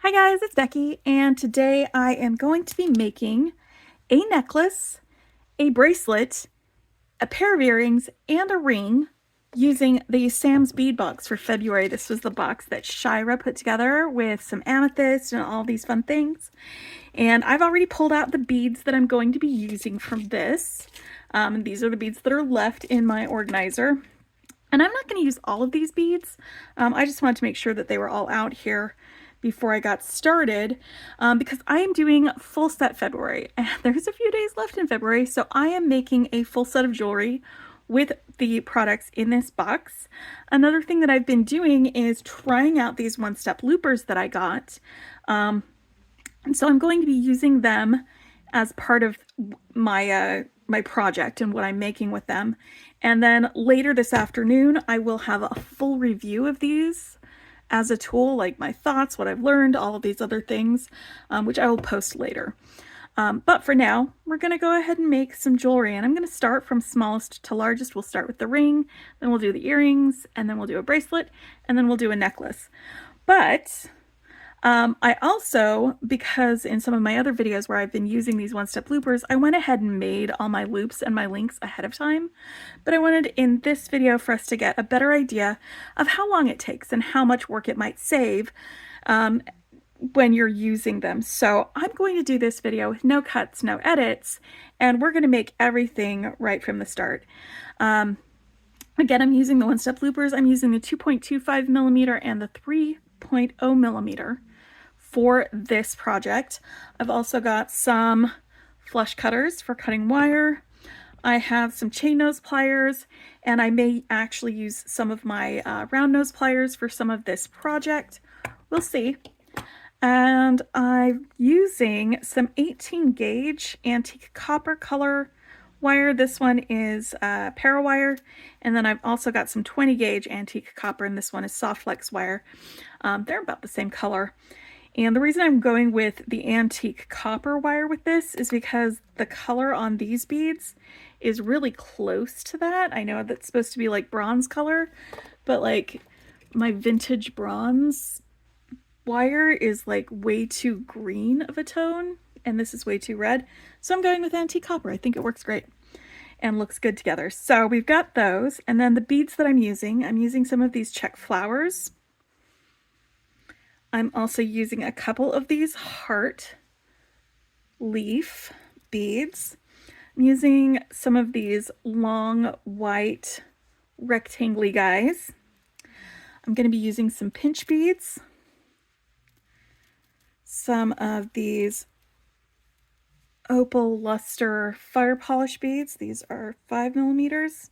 Hi guys, it's Becky, and today I am going to be making a necklace, a bracelet, a pair of earrings, and a ring using the Sam's Bead box for February. This was the box that Shira put together with some amethyst and all these fun things. And I've already pulled out the beads that I'm going to be using from this. These are the beads that are left in my organizer. And I'm not going to use all of these beads. I just wanted to make sure that they were all out here before I got started because I am doing full set February and there's a few days left in February, so I am making a full set of jewelry with the products in this box. Another thing that I've been doing is trying out these one-step loopers that I got, and so I'm going to be using them as part of my project and what I'm making with them. And then later this afternoon I will have a full review of these as a tool, like my thoughts, what I've learned, all of these other things, which I will post later. But for now, we're going to go ahead and make some jewelry, and I'm going to start from smallest to largest. We'll start with the ring, then we'll do the earrings, and then we'll do a bracelet, and then we'll do a necklace. But I also, because in some of my other videos where I've been using these one-step loopers, I went ahead and made all my loops and my links ahead of time. But I wanted in this video for us to get a better idea of how long it takes and how much work it might save when you're using them. So I'm going to do this video with no cuts, no edits, and we're going to make everything right from the start. Again, I'm using the one-step loopers. I'm using the 2.25 millimeter and the 3.0 millimeter for this project. I've also got some flush cutters for cutting wire. I have some chain nose pliers, and I may actually use some of my round nose pliers for some of this project. We'll see. And I'm using some 18 gauge antique copper color wire. This one is Parawire, and then I've also got some 20 gauge antique copper, and this one is soft flex wire. They're about the same color. And the reason I'm going with the antique copper wire with this is because the color on these beads is really close to that. I know that's supposed to be like bronze color, but like my vintage bronze wire is like way too green of a tone, and this is way too red. So I'm going with antique copper. I think it works great and looks good together. So we've got those, and then the beads that I'm using some of these check flowers. I'm also using a couple of these heart leaf beads. I'm using some of these long white rectangly guys. I'm going to be using some pinch beads, some of these opal luster fire polish beads. These are 5 millimeters.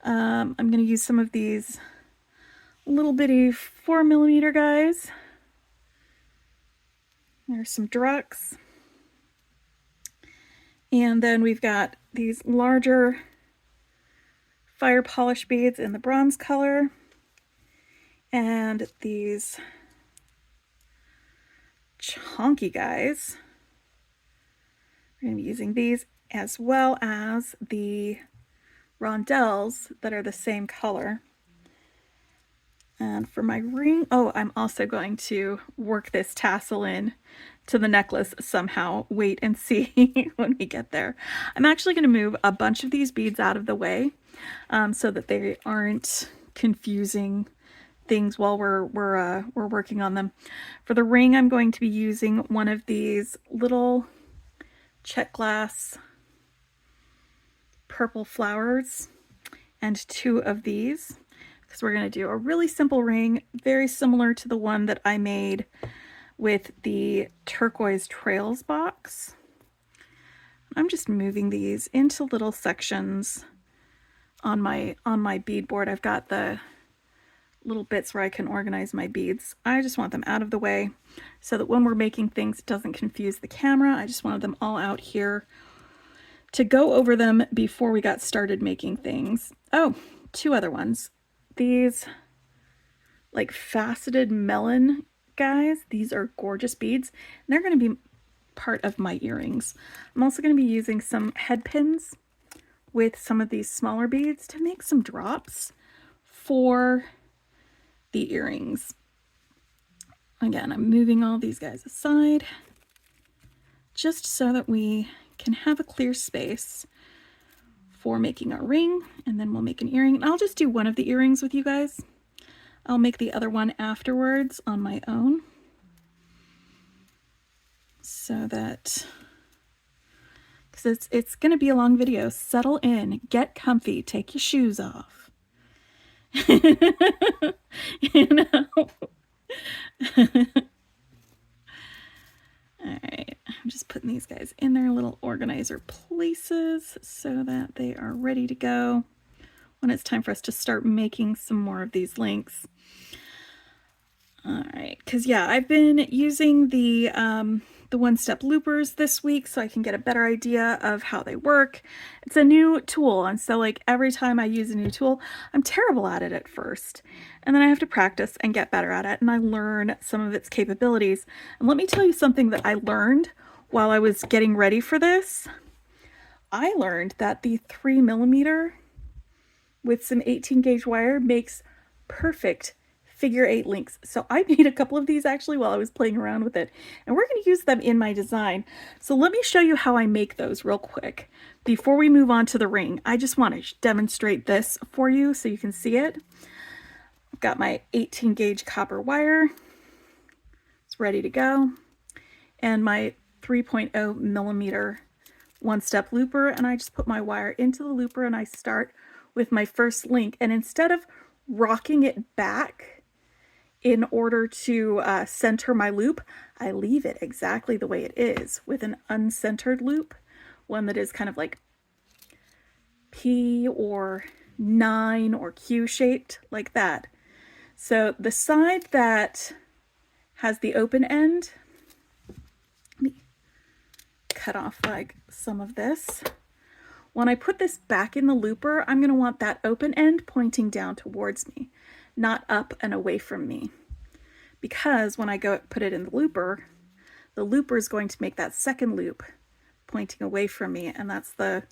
I'm going to use some of these little bitty 4 millimeter guys. There's some drucks. And then we've got these larger fire polish beads in the bronze color, and these chunky guys. We're going to be using these as well as the rondelles that are the same color. And for my ring, oh, I'm also going to work this tassel in to the necklace somehow. Wait and see when we get there. I'm actually going to move a bunch of these beads out of the way so that they aren't confusing things while we're working on them. For the ring, I'm going to be using one of these little check glass purple flowers and 2 of these, because we're going to do a really simple ring, very similar to the one that I made with the turquoise trails box. I'm just moving these into little sections on my bead board. I've got the little bits where I can organize my beads. I just want them out of the way so that when we're making things, it doesn't confuse the camera. I just wanted them all out here to go over them before we got started making things. Oh, 2 other ones. These like faceted melon guys, these are gorgeous beads, and they're going to be part of my earrings. I'm also going to be using some head pins with some of these smaller beads to make some drops for the earrings. Again, I'm moving all these guys aside just so that we can have a clear space for making our ring, and then we'll make an earring. And I'll just do one of the earrings with you guys. I'll make the other one afterwards on my own, so that, because it's going to be a long video. Settle in, get comfy, take your shoes off. You know? Alright, I'm just putting these guys in their little organizer places so that they are ready to go when it's time for us to start making some more of these links. Alright, because yeah, I've been using the one-step loopers this week so I can get a better idea of how they work. It's a new tool, and so like every time I use a new tool, I'm terrible at it at first. And then I have to practice and get better at it, and I learn some of its capabilities. And let me tell you something that I learned while I was getting ready for this. I learned that the 3mm with some 18 gauge wire makes perfect figure 8 links. So I made a couple of these actually while I was playing around with it, and we're going to use them in my design. So let me show you how I make those real quick before we move on to the ring. I just want to demonstrate this for you so you can see it. I've got my 18 gauge copper wire. It's ready to go. And my 3.0mm one-step looper, and I just put my wire into the looper and I start with my first link. And instead of rocking it back in order to center my loop, I leave it exactly the way it is with an uncentered loop, one that is kind of like P or 9 or Q shaped like that. So the side that has the open end, let me cut off like some of this. When I put this back in the looper, I'm going to want that open end pointing down towards me, not up and away from me. Because when I go put it in the looper is going to make that second loop pointing away from me. And that's the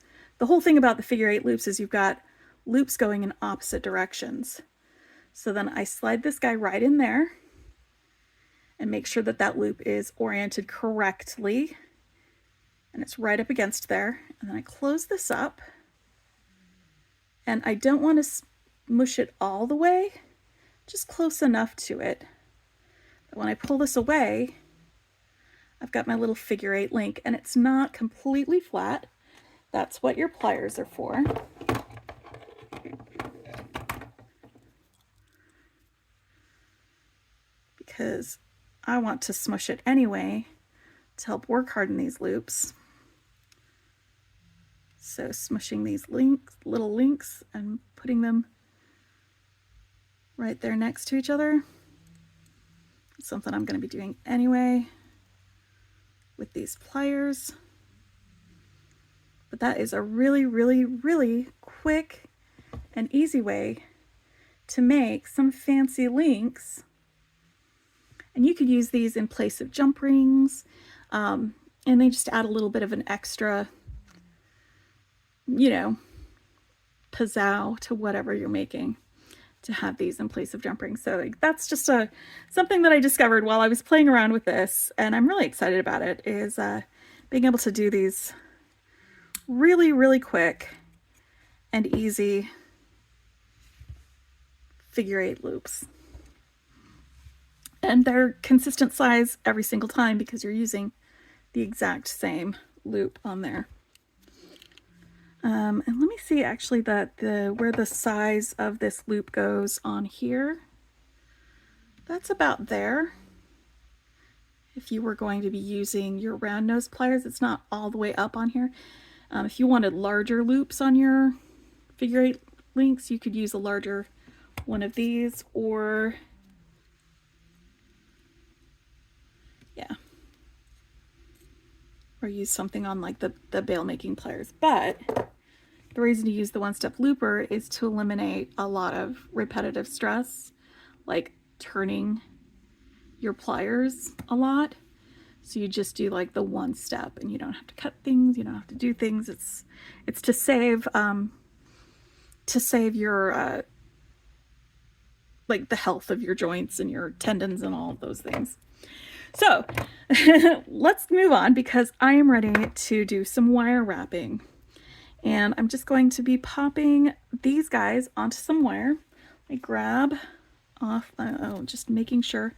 whole thing about the figure 8 loops, is you've got loops going in opposite directions. So then I slide this guy right in there and make sure that that loop is oriented correctly. And it's right up against there. And then I close this up. And I don't want to smush it all the way, just close enough to it. But when I pull this away, I've got my little figure 8 link, and it's not completely flat. That's what your pliers are for. Because I want to smush it anyway to help work harden these loops. So smushing these links, little links, and putting them right there next to each other. It's something I'm going to be doing anyway with these pliers. But that is a really, really, really quick and easy way to make some fancy links. And you could use these in place of jump rings, and they just add a little bit of an extra, you know, pizzazz to whatever you're making, to have these in place of jump rings. So like, that's just something that I discovered while I was playing around with this, and I'm really excited about it, is being able to do these really, really quick and easy figure 8 loops. And they're consistent size every single time because you're using the exact same loop on there. And let me see actually that where the size of this loop goes on here. That's about there. If you were going to be using your round nose pliers, it's not all the way up on here. If you wanted larger loops on your figure 8 links, you could use a larger one of these, or yeah, or use something on like the bail making pliers. But the reason to use the one-step looper is to eliminate a lot of repetitive stress, like turning your pliers a lot. So you just do like the one step, and you don't have to cut things, you don't have to do things. It's to save your like the health of your joints and your tendons and all of those things. So let's move on because I am ready to do some wire wrapping. And I'm just going to be popping these guys onto some wire. I grab off, just making sure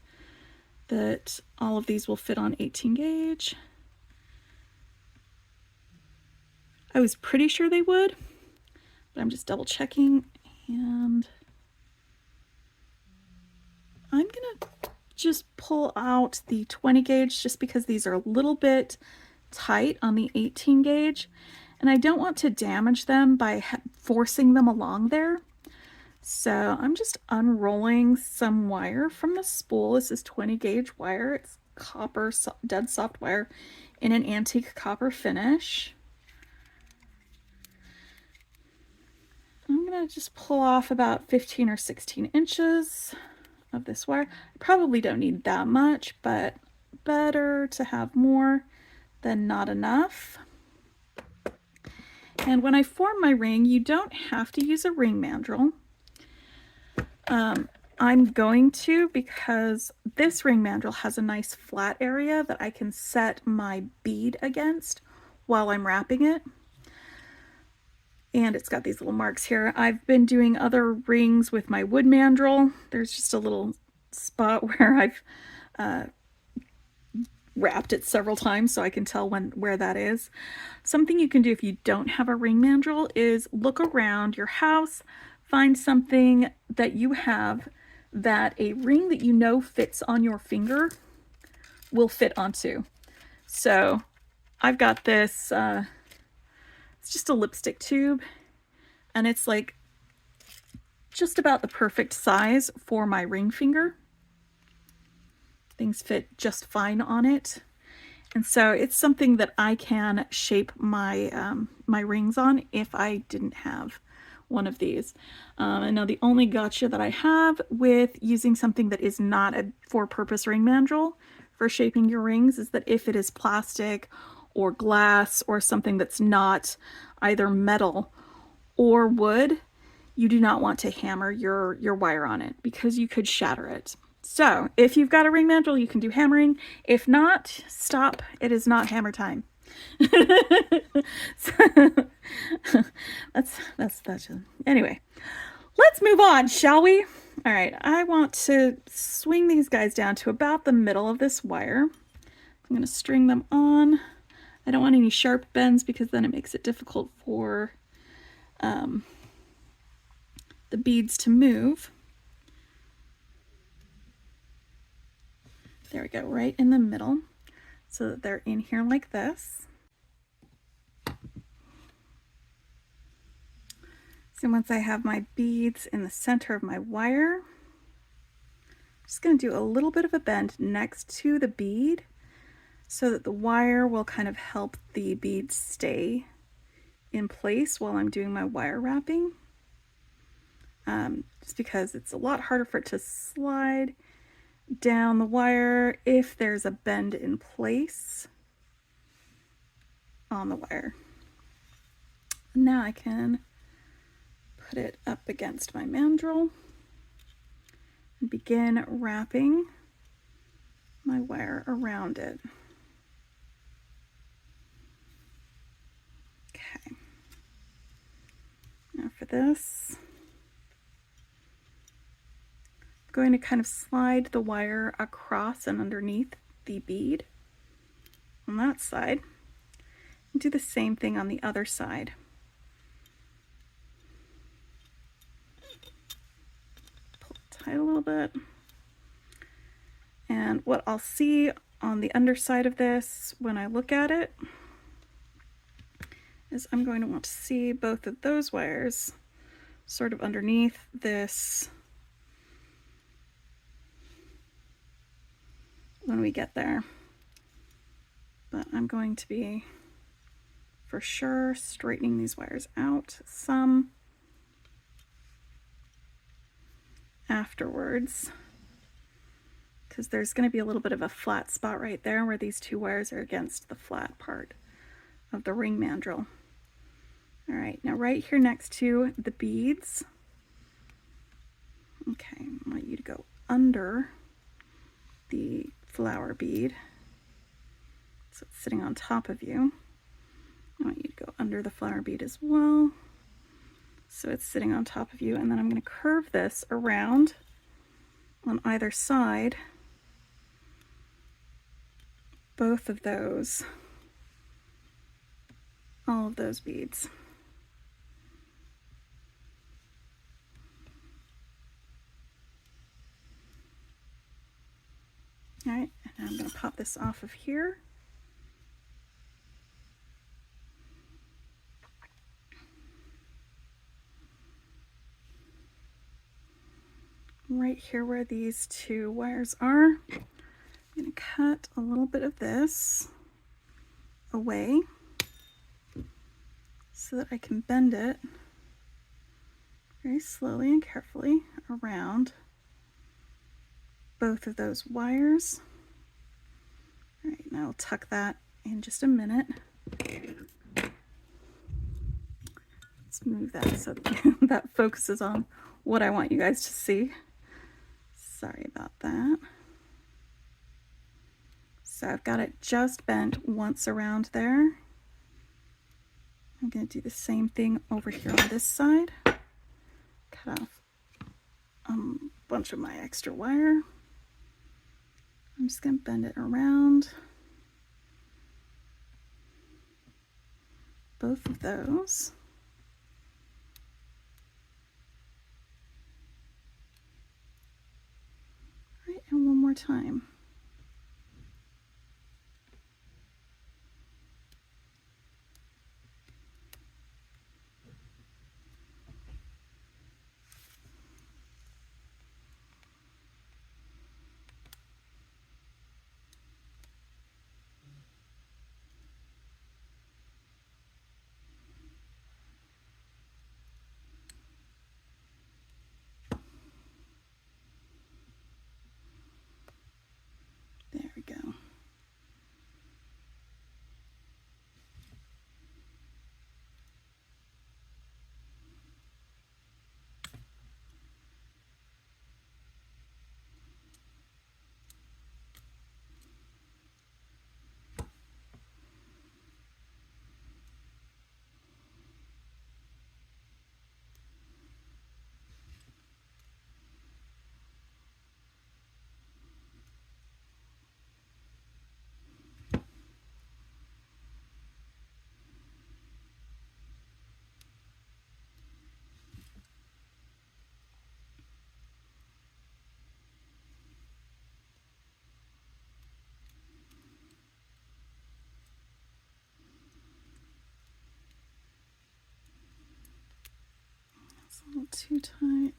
that all of these will fit on 18 gauge. I was pretty sure they would, but I'm just double checking, and I'm gonna just pull out the 20 gauge just because these are a little bit tight on the 18 gauge, and I don't want to damage them by forcing them along there. So I'm just unrolling some wire from the spool. This is 20 gauge wire. It's copper, dead soft wire in an antique copper finish. I'm gonna just pull off about 15 or 16 inches of this wire. I probably don't need that much, but better to have more than not enough. And when I form my ring, you don't have to use a ring mandrel. I'm going to, because this ring mandrel has a nice flat area that I can set my bead against while I'm wrapping it. And it's got these little marks here. I've been doing other rings with my wood mandrel. There's just a little spot where I've wrapped it several times so I can tell where that is. Something you can do if you don't have a ring mandrel is look around your house, find something that you have that a ring that you know fits on your finger will fit onto. So I've got this, it's just a lipstick tube, and it's like just about the perfect size for my ring finger. Things fit just fine on it. And so it's something that I can shape my my rings on if I didn't have one of these. And now the only gotcha that I have with using something that is not a for-purpose ring mandrel for shaping your rings is that if it is plastic or glass or something that's not either metal or wood, you do not want to hammer your wire on it because you could shatter it. So if you've got a ring mandrel, you can do hammering. If not, stop. It is not hammer time. that's anyway, let's move on, shall we? All right, I want to swing these guys down to about the middle of this wire. I'm going to string them on. I don't want any sharp bends because then it makes it difficult for the beads to move. There we go, right in the middle, so that they're in here like this. So once I have my beads in the center of my wire, I'm just going to do a little bit of a bend next to the bead so that the wire will kind of help the beads stay in place while I'm doing my wire wrapping. Just because it's a lot harder for it to slide down the wire if there's a bend in place on the wire. Now I can put it up against my mandrel and begin wrapping my wire around it. Okay. Now for this, I'm going to kind of slide the wire across and underneath the bead on that side and do the same thing on the other side. Pull it tight a little bit. And what I'll see on the underside of this when I look at it is I'm going to want to see both of those wires sort of underneath this when we get there. But I'm going to be for sure straightening these wires out some afterwards, because there's going to be a little bit of a flat spot right there where these two wires are against the flat part of the ring mandrel. All right, now right here next to the beads, Okay, I want you to go under the flower bead. So it's sitting on top of you. I want you to go under the flower bead as well. So it's sitting on top of you, and then I'm going to curve this around on either side, both of those, all of those beads. All right, and I'm going to pop this off of here. Right here where these two wires are, I'm going to cut a little bit of this away so that I can bend it very slowly and carefully around both of those wires. All right, now I'll tuck that in just a minute. Let's move that so that focuses on what I want you guys to see. Sorry about that. So I've got it just bent once around there. I'm going to do the same thing over here on this side. Cut off a bunch of my extra wire. I'm just going to bend it around both of those. All right, and one more time. There we go. It's a little too tight.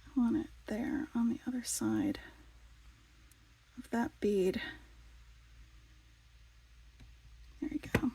I want it there on the other side of that bead. There you go.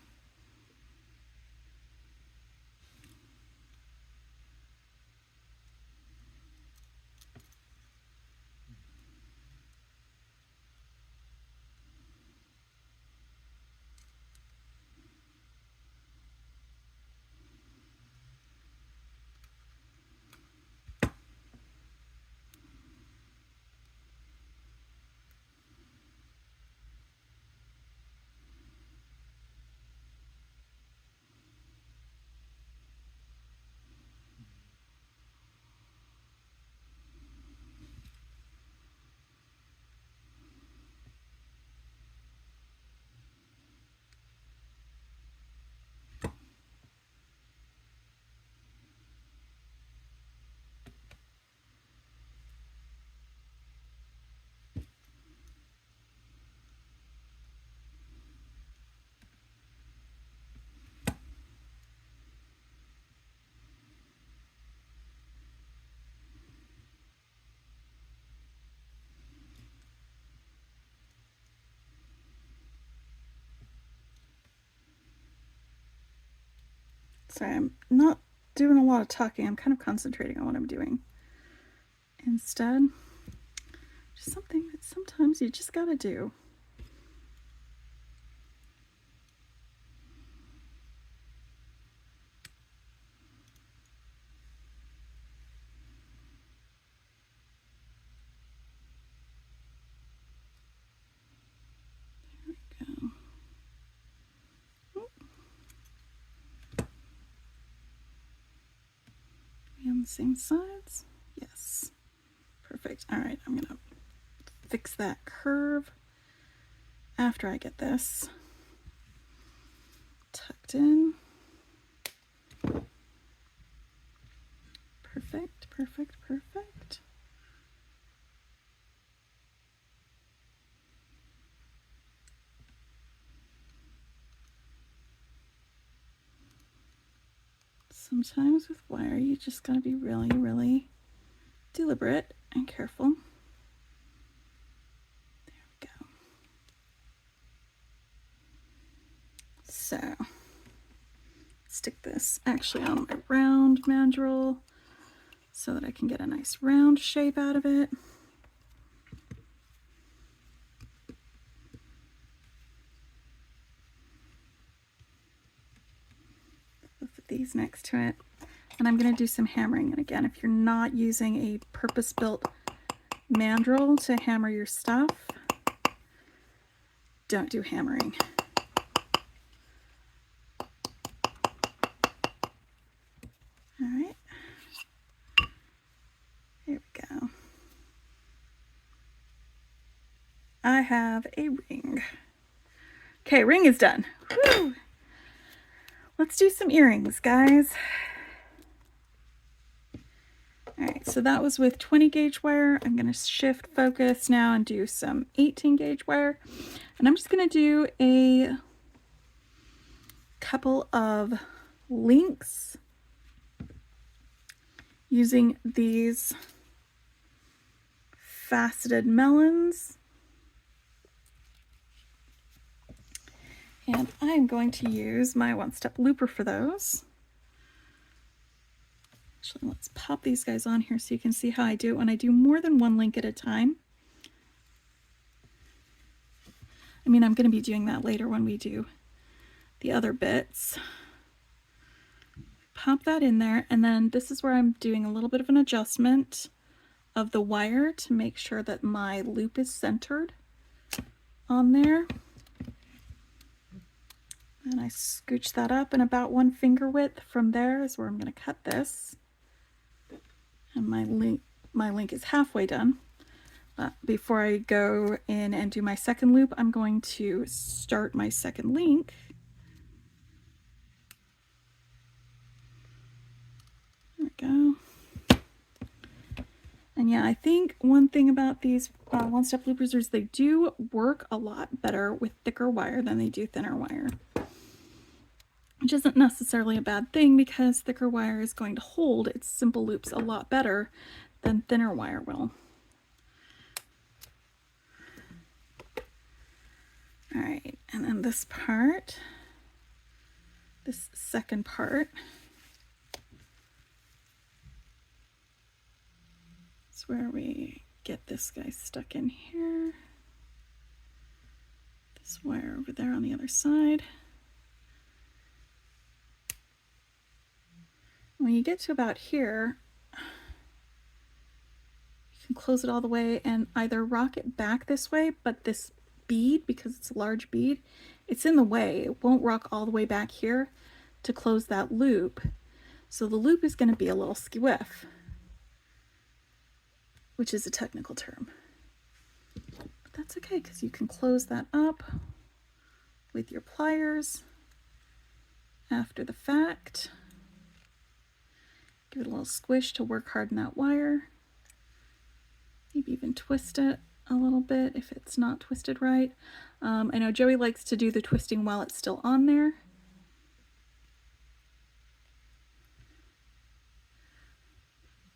Sorry, I'm not doing a lot of talking. I'm kind of concentrating on what I'm doing. Instead, just something that sometimes you just gotta do. the same sides. Yes. Perfect. All right, I'm gonna fix that curve after I get this tucked in. Perfect, perfect, perfect. Sometimes with wire, you just gotta be really, really deliberate and careful. There we go. So, stick this actually on my round mandrel so that I can get a nice round shape out of it. Both of these next to it. And I'm going to do some hammering. And again, if you're not using a purpose-built mandrel to hammer your stuff, don't do hammering. All right. Here we go. I have a ring. Okay, ring is done. Woo! Let's do some earrings, guys. All right, so that was with 20 gauge wire. I'm going to shift focus now and do some 18 gauge wire. And I'm just going to do a couple of links using these faceted melons. And I'm going to use my one-step looper for those. Actually, let's pop these guys on here so you can see how I do it when I do more than one link at a time. I mean, I'm going to be doing that later when we do the other bits. Pop that in there, and then this is where I'm doing a little bit of an adjustment of the wire to make sure that my loop is centered on there. And I scooch that up, and about 1 finger width from there is where I'm going to cut this. And my link is halfway done. But before I go in and do my second loop, I'm going to start my second link. There we go. And yeah, I think one thing about these one-step loopers is they do work a lot better with thicker wire than they do thinner wire. Which isn't necessarily a bad thing because thicker wire is going to hold its simple loops a lot better than thinner wire will. All right, and then this part, this second part, is where we get this guy stuck in here. This wire over there on the other side. When you get to about here, you can close it all the way and either rock it back this way, but this bead, because it's a large bead, it's in the way. It won't rock all the way back here to close that loop. So the loop is going to be a little skewiff, which is a technical term. But that's okay because you can close that up with your pliers after the fact. Give it a little squish to work hard in that wire. Maybe even twist it a little bit if it's not twisted right. I know Joey likes to do the twisting while it's still on there.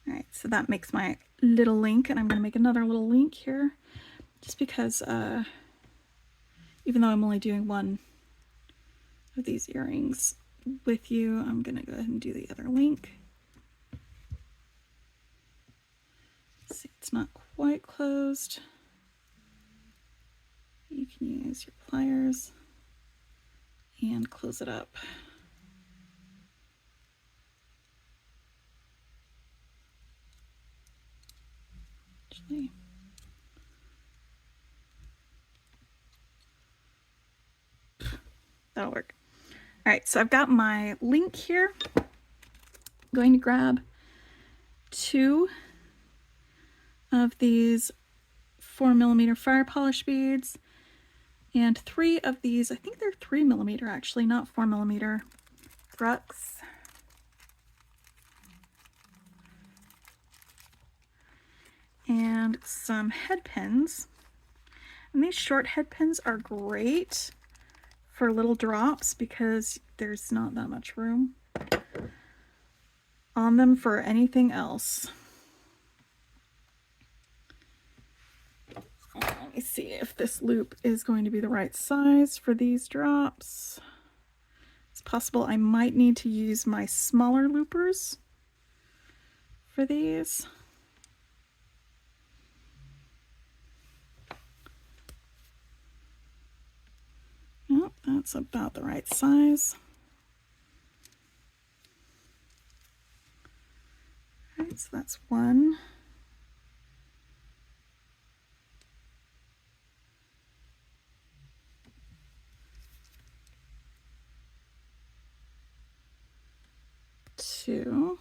All right, so that makes my little link, and I'm going to make another little link here just because even though I'm only doing one of these earrings with you, I'm going to go ahead and do the other link. See, it's not quite closed. You can use your pliers and close it up. Actually, that'll work. All right, so I've got my link here. I'm going to grab 2 of these 4mm fire polish beads and 3 of these, I think they're 3mm actually, not 4mm, Brooks. And some head pins. And these short head pins are great for little drops because there's not that much room on them for anything else. Let me see if this loop is going to be the right size for these drops. It's possible I might need to use my smaller loopers for these. Yep, that's about the right size. All right, so that's 1. 2.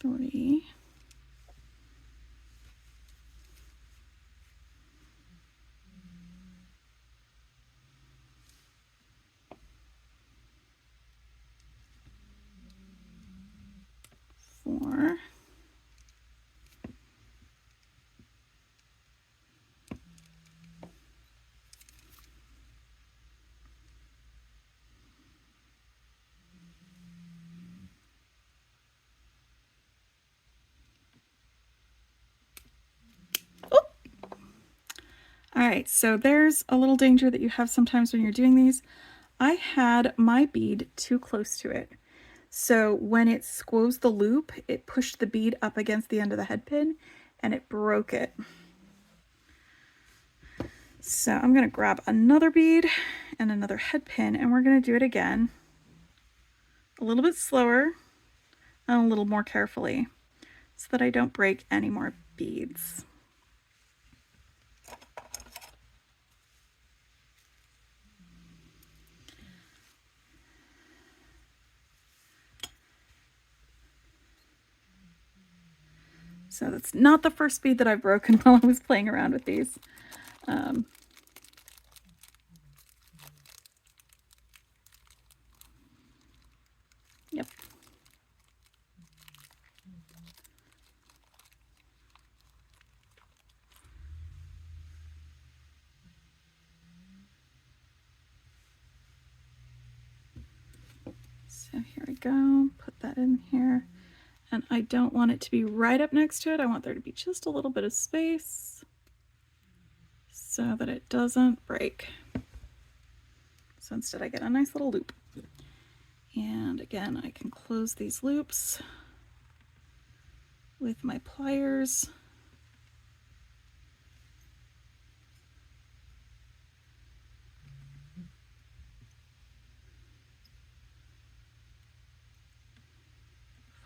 3. 4. 5. All right, so there's a little danger that you have sometimes when you're doing these. I had my bead too close to it. So when it squoze the loop, it pushed the bead up against the end of the head pin and it broke it. So I'm going to grab another bead and another head pin and we're going to do it again a little bit slower and a little more carefully so that I don't break any more beads. So that's not the first bead that I've broken while I was playing around with these. Yep. So here we go, put that in here. And I don't want it to be right up next to it. I want there to be just a little bit of space so that it doesn't break. So instead I get a nice little loop. And again, I can close these loops with my pliers.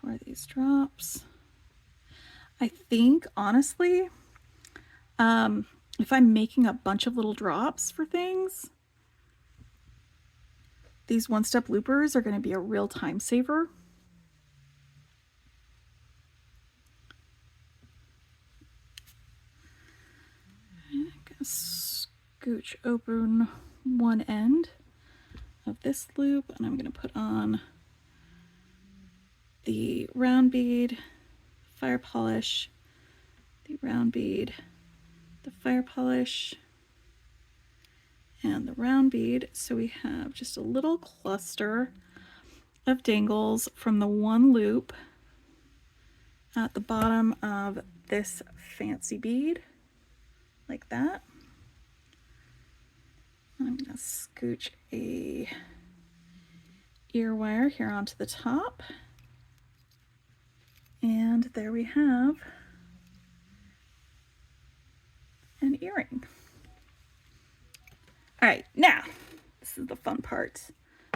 For these drops. I think, honestly, if I'm making a bunch of little drops for things, these one-step loopers are going to be a real time saver. I'm going to scooch open one end of this loop and I'm going to put on the round bead, fire polish, the round bead, the fire polish, and the round bead. So we have just a little cluster of dangles from the one loop at the bottom of this fancy bead, like that. I'm going to scooch a ear wire here onto the top. And there we have an earring. All right, now, this is the fun part.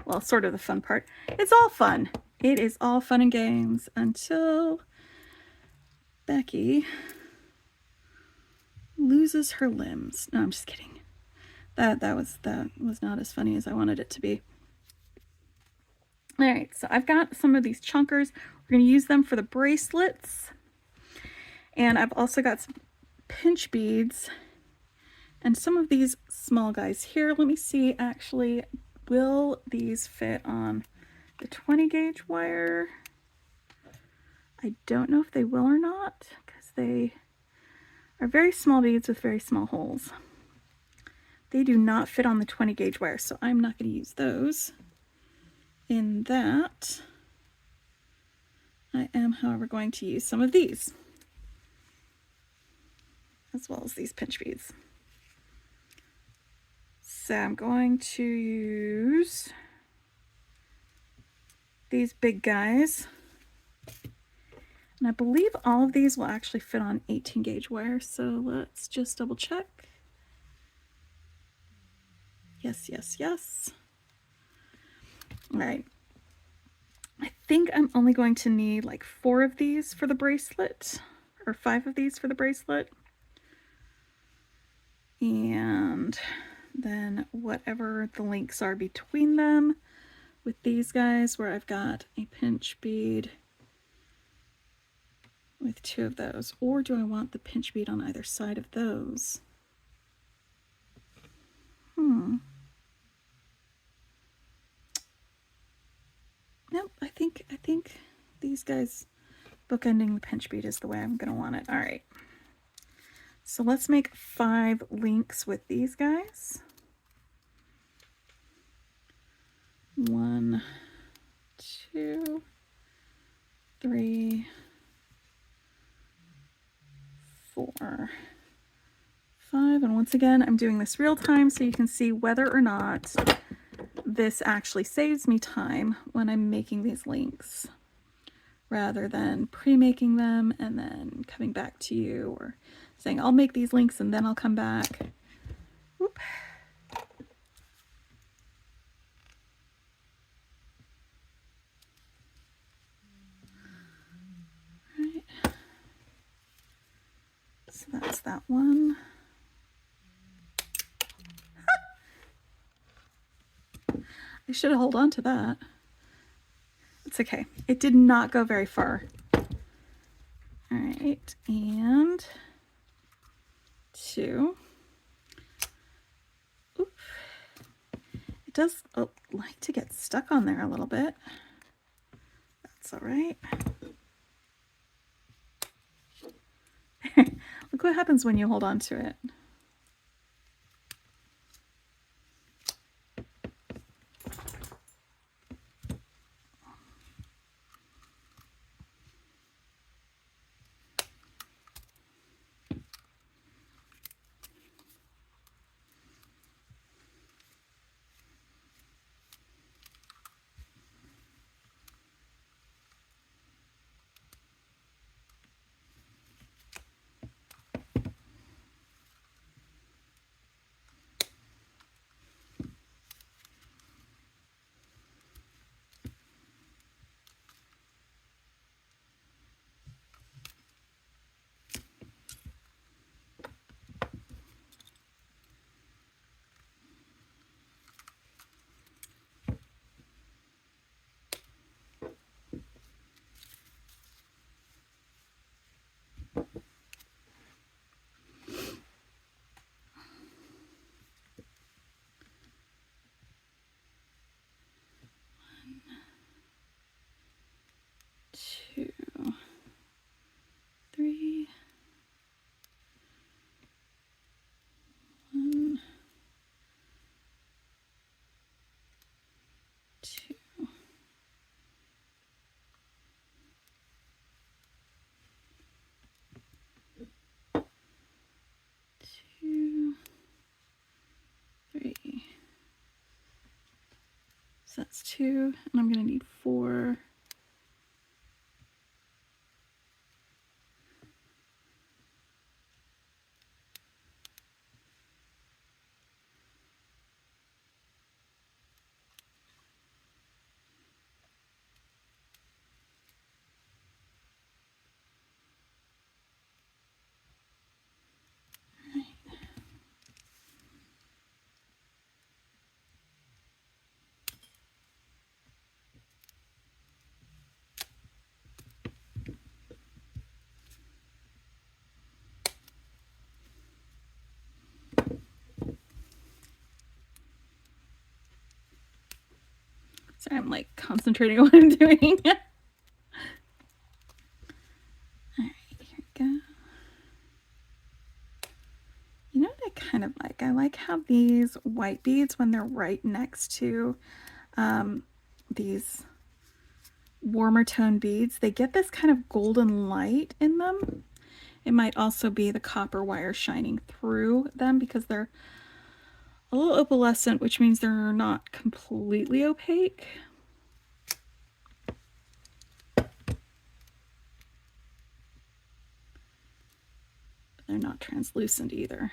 Well, sort of the fun part. It's all fun. It is all fun and games until Becky loses her limbs. No, I'm just kidding. That was not as funny as I wanted it to be. All right, so I've got some of these chunkers. We're going to use them for the bracelets. And I've also got some pinch beads and some of these small guys here. Let me see, actually, will these fit on the 20 gauge wire? I don't know if they will or not, because they are very small beads with very small holes. They do not fit on the 20 gauge wire, so I'm not going to use those. In that, I am, however, going to use some of these, as well as these pinch beads. So I'm going to use these big guys. And I believe all of these will actually fit on 18 gauge wire, so let's just double check. Yes, yes, yes. All right. I think I'm only going to need like 4 of these for the bracelet, or 5 of these for the bracelet. And then whatever the links are between them with these guys, where I've got a pinch bead with 2 of those. Or do I want the pinch bead on either side of those? Nope, I think these guys bookending the pinch bead is the way I'm gonna want it. All right. So let's make 5 links with these guys. 1, 2, 3, 4, 5. And once again, I'm doing this real time so you can see whether or not this actually saves me time when I'm making these links, rather than pre-making them and then coming back to you, or saying I'll make these links and then I'll come back. Whoop. Right. So that's that one. I should have held on to that. It's okay. It did not go very far. All right, and 2. Oop. It does like to get stuck on there a little bit. That's all right. Look what happens when you hold on to it. Two, 3, 1, 2. 2, 3. So that's 2, and I'm going to need 4. Sorry, I'm like concentrating on what I'm doing. All right, here we go. You know what I kind of like? I like how these white beads, when they're right next to these warmer tone beads, they get this kind of golden light in them. It might also be the copper wire shining through them because they're a little opalescent, which means they're not completely opaque. But they're not translucent either.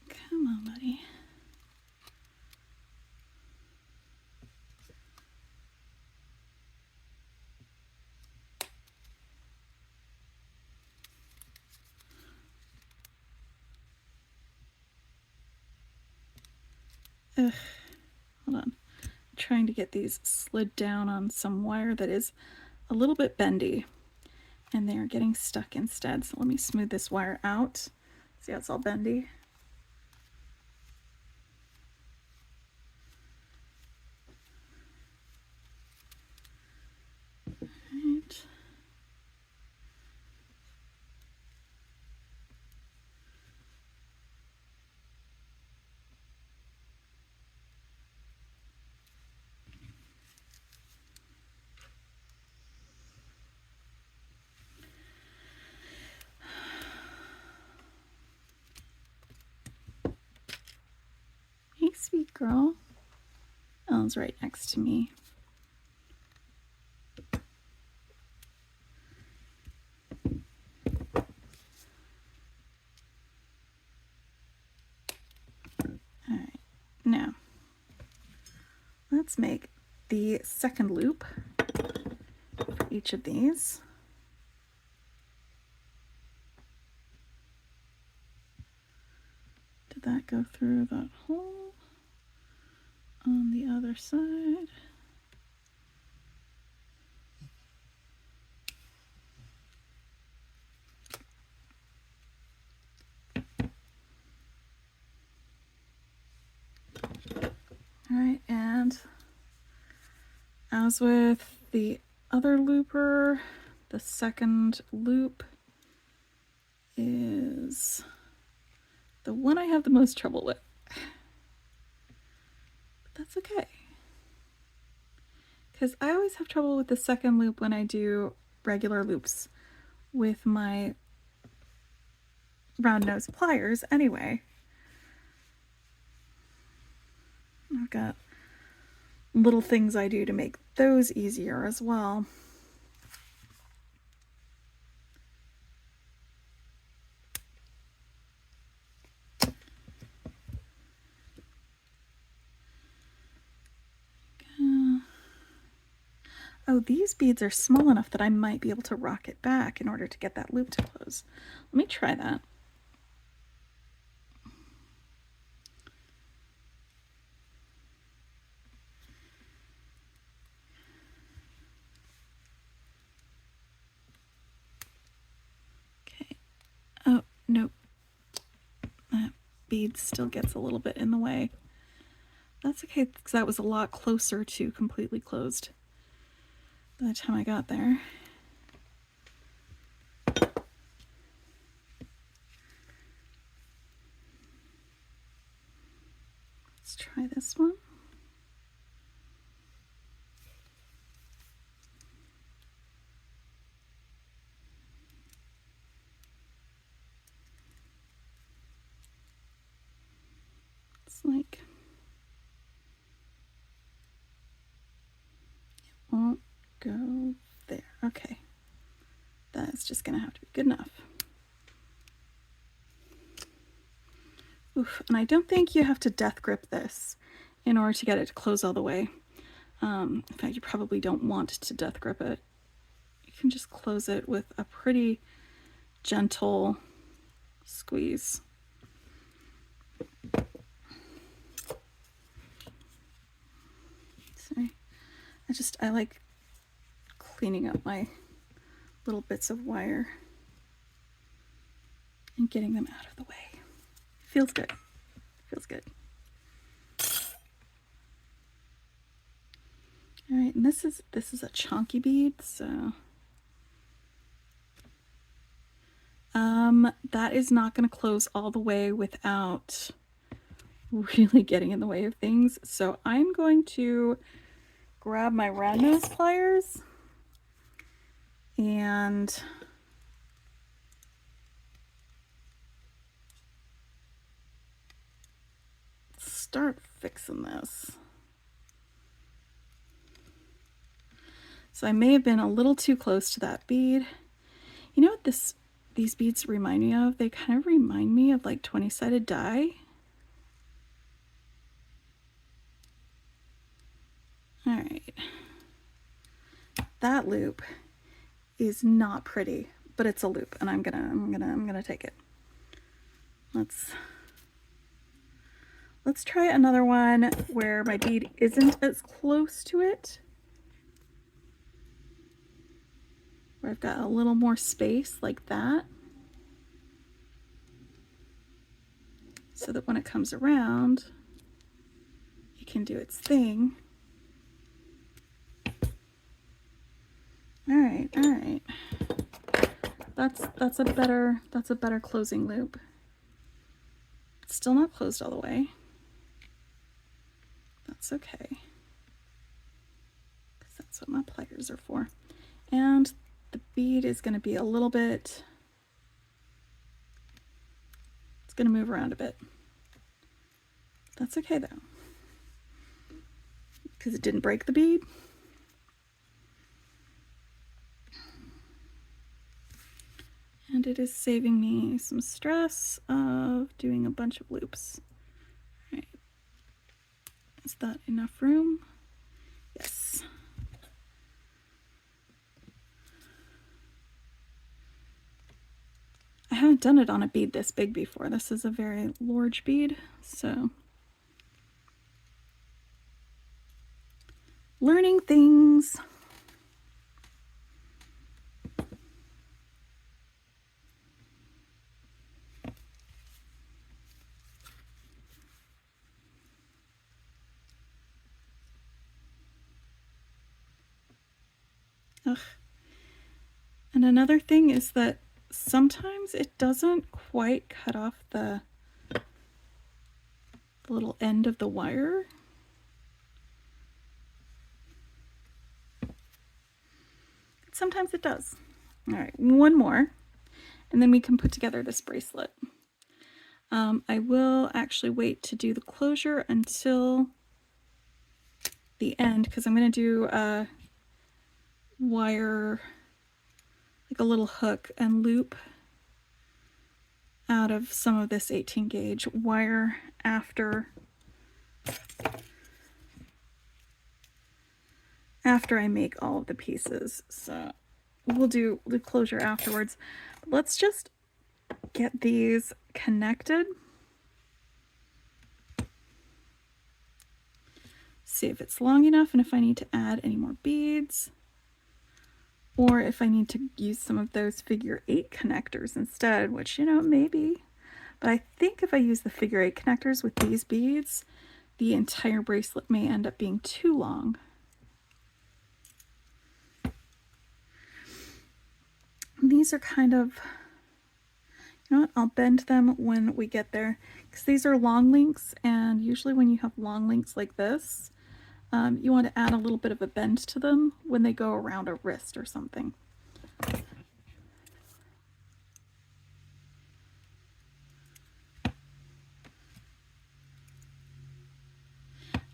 Come on, buddy. Ugh. Hold on. I'm trying to get these slid down on some wire that is a little bit bendy, and they are getting stuck instead. So let me smooth this wire out. See how it's all bendy? Right. Hey, sweet girl. Elle's right next to me. All right, now let's make the second loop for each of these. Did that go through that hole on the other side? All right, and as with the other looper, the second loop is the one I have the most trouble with. But that's okay, because I always have trouble with the second loop when I do regular loops with my round nose pliers anyway. I've got little things I do to make those easier as well. Oh, these beads are small enough that I might be able to rock it back in order to get that loop to close. Let me try that. Okay. Oh, nope. That bead still gets a little bit in the way. That's okay, because that was a lot closer to completely closed by the time I got there. Let's try this one. It's like it won't go there. Okay. That is just going to have to be good enough. Oof, and I don't think you have to death grip this in order to get it to close all the way. In fact, you probably don't want to death grip it. You can just close it with a pretty gentle squeeze. Sorry. I like cleaning up my little bits of wire and getting them out of the way. Feels good. Feels good. right, and this is a chunky bead, so that is not going to close all the way without really getting in the way of things. So I'm going to grab my round nose pliers and start fixing this. So I may have been a little too close to that bead. You know what these beads remind me of? They kind of remind me of like 20-sided die. All right. That loop is not pretty, but it's a loop, and I'm gonna take it. Let's try another one where my bead isn't as close to it, where I've got a little more space like that, so that when it comes around, it can do its thing. All right. That's a better closing loop. It's still not closed all the way. That's okay, because that's what my pliers are for. And the bead is going to be a little bit, it's going to move around a bit. That's okay though, because it didn't break the bead. And it is saving me some stress of doing a bunch of loops. All right. Is that enough room? Yes. I haven't done it on a bead this big before. This is a very large bead, so learning things. Ugh. And another thing is that sometimes it doesn't quite cut off the little end of the wire. Sometimes it does. All right, one more, and then we can put together this bracelet. I will actually wait to do the closure until the end, because I'm going to do a wire, like a little hook and loop out of some of this 18 gauge wire after I make all of the pieces. So we'll do the closure afterwards. Let's just get these connected. See if it's long enough and if I need to add any more beads, or if I need to use some of those figure 8 connectors instead, which, you know, maybe. But I think if I use the figure 8 connectors with these beads, the entire bracelet may end up being too long. These are kind of, you know what, I'll bend them when we get there, because these are long links, and usually when you have long links like this, you want to add a little bit of a bend to them when they go around a wrist or something.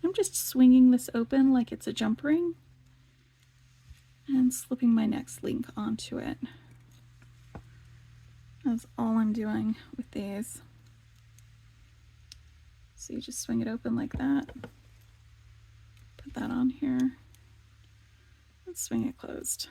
I'm just swinging this open like it's a jump ring and slipping my next link onto it. That's all I'm doing with these. So you just swing it open like that. Put that on here. Let's swing it closed.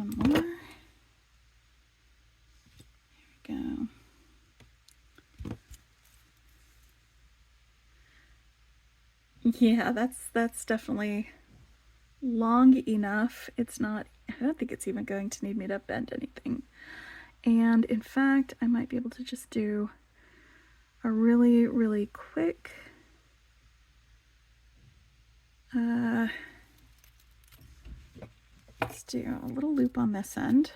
one more. There we go. Yeah, that's definitely long enough. It's not, I don't think it's even going to need me to bend anything. And in fact, I might be able to just do a really, really quick let's do a little loop on this end,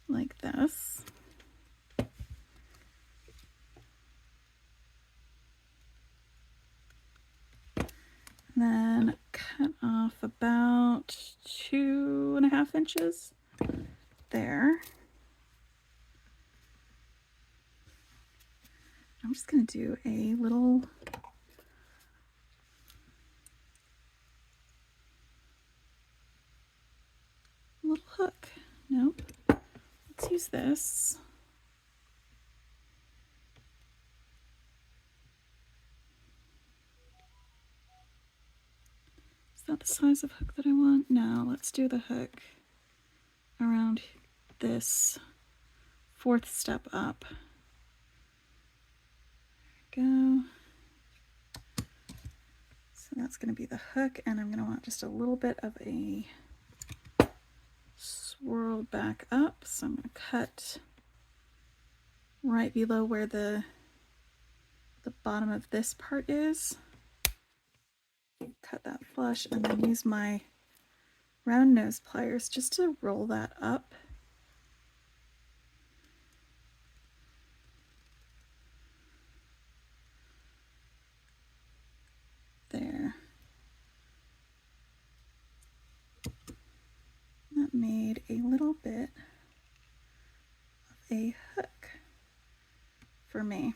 like this. And then cut off about 2.5 inches there. I'm just going to do a little hook. Nope. Let's use this. Is that the size of hook that I want? No, let's do the hook around this 4th step up. There we go. So that's going to be the hook, and I'm going to want just a little bit of a swirl back up. So I'm going to cut right below where the bottom of this part is. Cut that flush, and then use my round nose pliers just to roll that up. There. That made a little bit of a hook for me.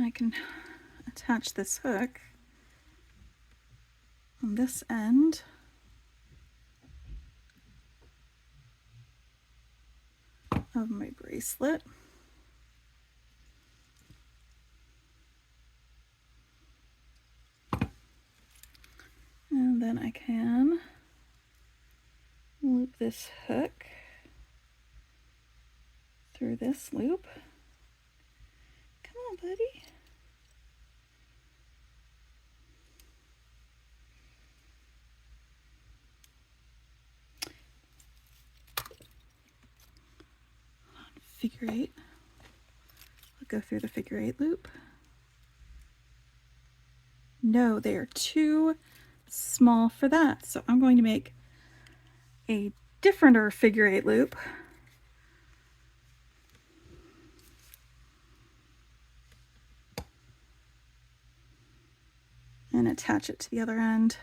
I can attach this hook on this end of my bracelet. And then I can loop this hook through this loop. Come on, buddy. Figure 8. I'll go through the figure 8 loop. No, they are too small for that. So I'm going to make a differenter figure 8 loop. And attach it to the other end.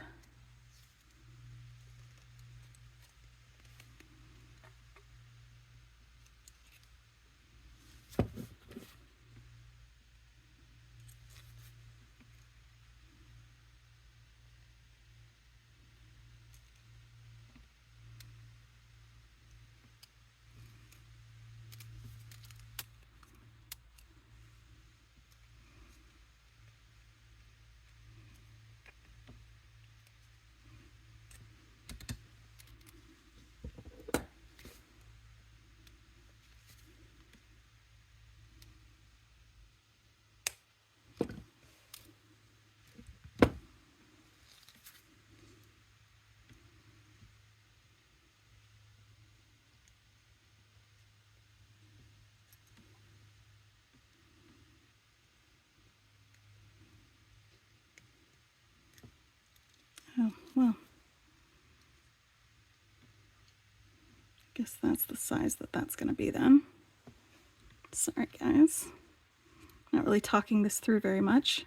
Oh, well, I guess that's the size that that's going to be then. Sorry, guys. Not really talking this through very much.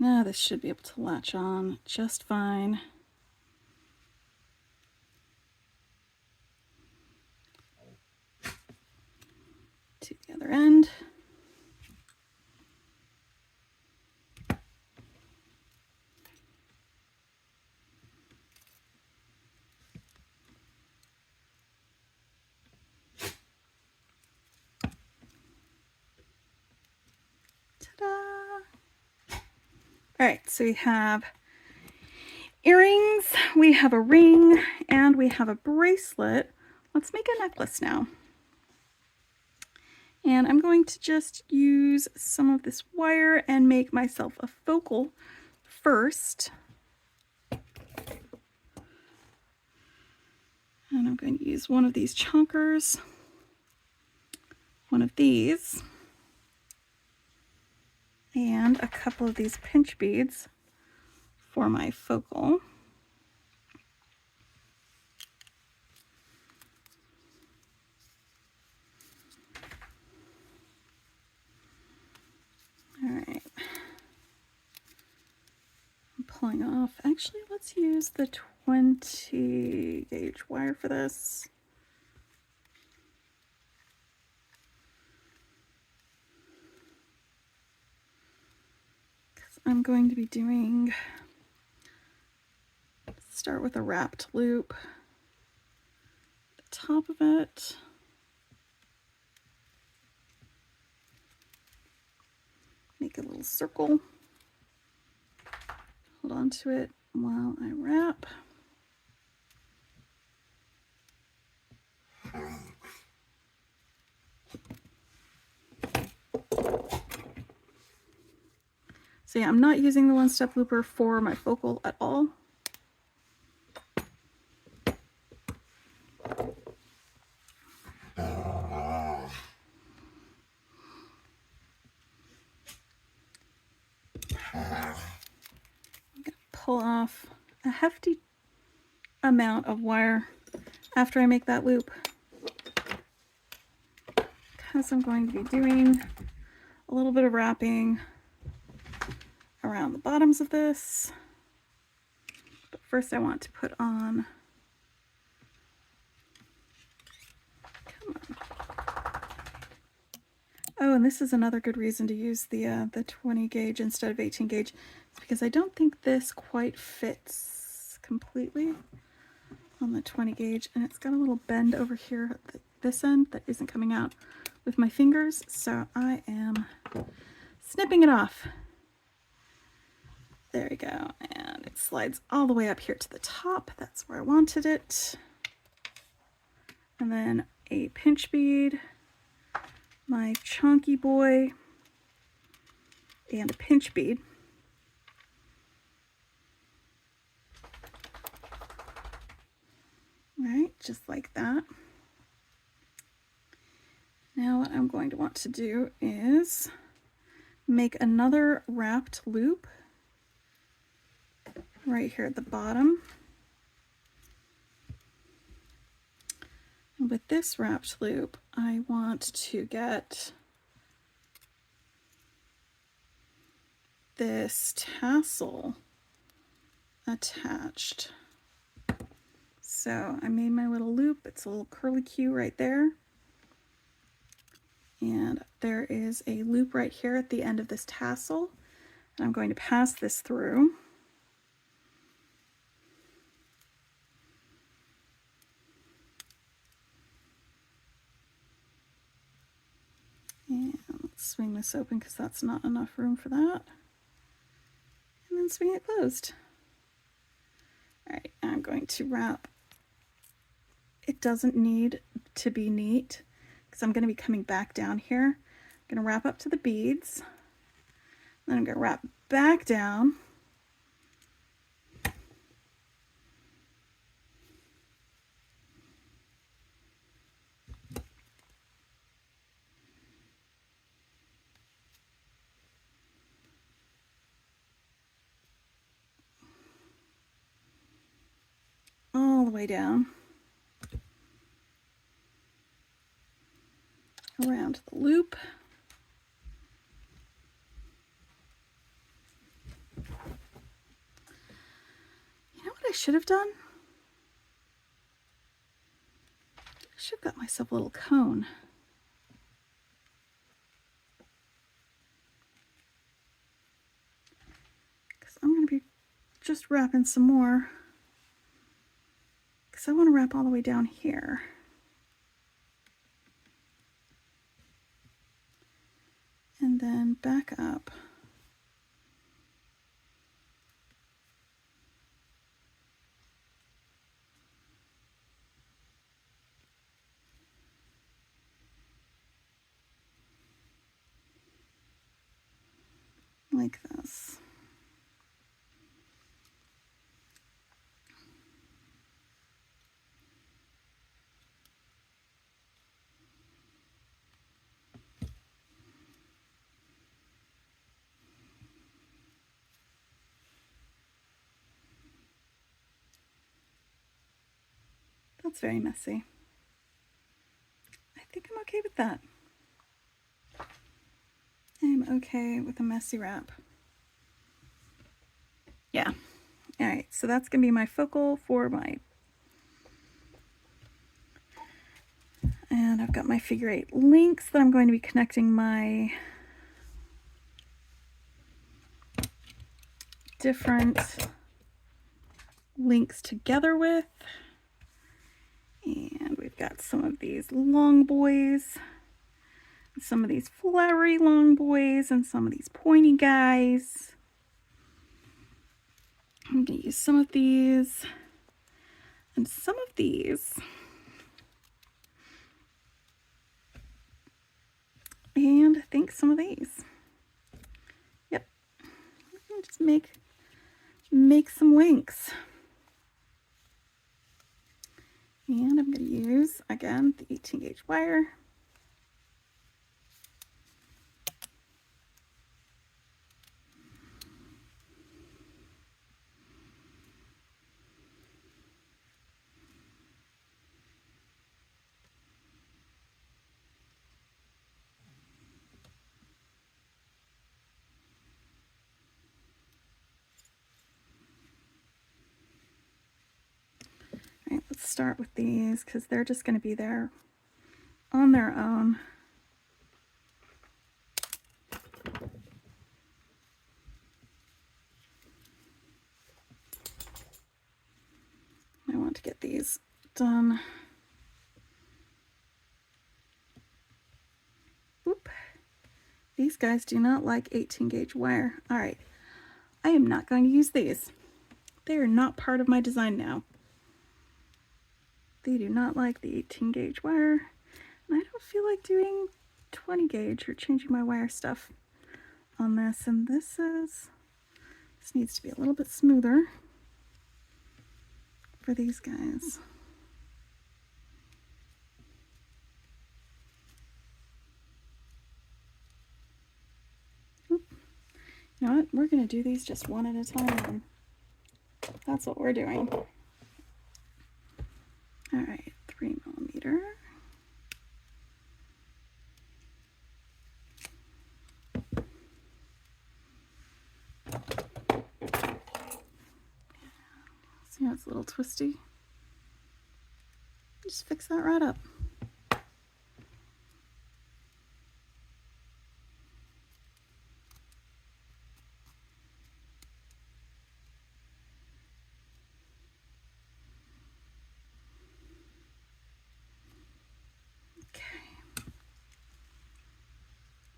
Now this should be able to latch on just fine. To the other end. Ta-da! All right, so we have earrings, we have a ring, and we have a bracelet. Let's make a necklace now. And I'm going to just use some of this wire and make myself a focal first. And I'm going to use one of these chonkers, one of these, and a couple of these pinch beads for my focal. All right. I'm pulling off. Actually, let's use the 20 gauge wire for this. Because I'm going to be doing, start with a wrapped loop at the top of it. Make a little circle. Hold on to it while I wrap. So yeah, I'm not using the one-step looper for my focal at all. Pull off a hefty amount of wire after I make that loop, because I'm going to be doing a little bit of wrapping around the bottoms of this. But first I want to put on, come on. Oh, and this is another good reason to use the 20 gauge instead of 18 gauge. It's because I don't think this quite fits completely on the 20 gauge, and it's got a little bend over here at this end that isn't coming out with my fingers, so I am snipping it off. There we go, and it slides all the way up here to the top. That's where I wanted it. And then a pinch bead, my chunky boy, and a pinch bead. All right, just like that. Now what I'm going to want to do is make another wrapped loop right here at the bottom. And with this wrapped loop, I want to get this tassel attached. So I made my little loop. It's a little curly Q right there. And there is a loop right here at the end of this tassel. And I'm going to pass this through. And let's swing this open because that's not enough room for that. And then swing it closed. All right, I'm going to wrap. It doesn't need to be neat because I'm going to be coming back down here. I'm going to wrap up to the beads. Then I'm going to wrap back down. All the way down. Around the loop. should have done? I should have got myself a little cone. Because I'm going to be just wrapping some more. Because I want to wrap all the way down here. And then back up. Like this. That's very messy. I think I'm okay with that. I'm okay with a messy wrap. Yeah. All right, so that's gonna be my focal for my, and I've got my figure 8 links that I'm going to be connecting my different links together with. And we've got some of these long boys, some of these flowery long boys, and some of these pointy guys. I'm going to use some of these and some of these. And I think some of these. Yep. Just make some winks. And I'm going to use, again, the 18 gauge wire. All right, let's start with these because they're just going to be there on their own. I want to get these done. Oop. These guys do not like 18 gauge wire. All right, I am not going to use these. They are not part of my design now. They do not like the 18 gauge wire. And I don't feel like doing 20 gauge or changing my wire stuff on this. And this needs to be a little bit smoother for these guys. Oop. You know what? We're going to do these just one at a time. That's what we're doing. All right, 3mm. See how it's a little twisty? Just fix that right up.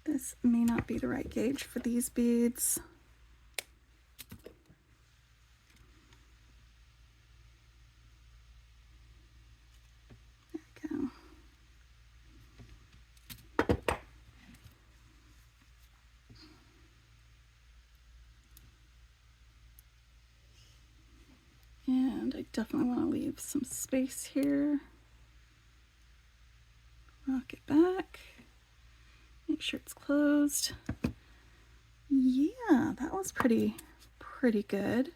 This may not be the right gauge for these beads. There we go. And I definitely want to leave some space here. Rock it back. Make sure it's closed. Yeah, that was pretty good.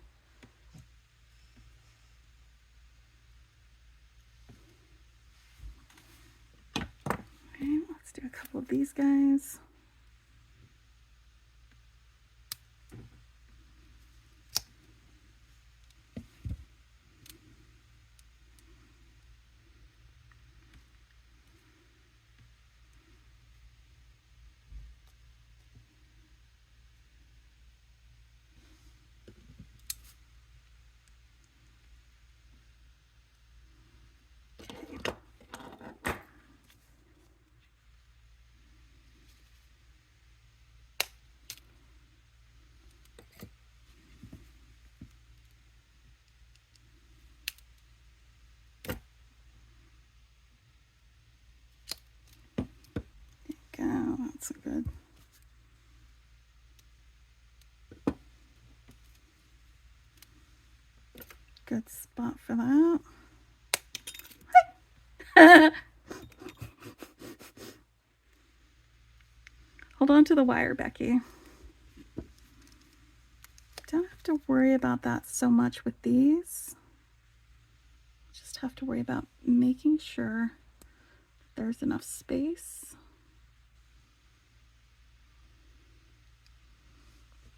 Okay, let's do a couple of these guys. That's good. Good spot for that. Hold on to the wire, Becky. Don't have to worry about that so much with these. Just have to worry about making sure there's enough space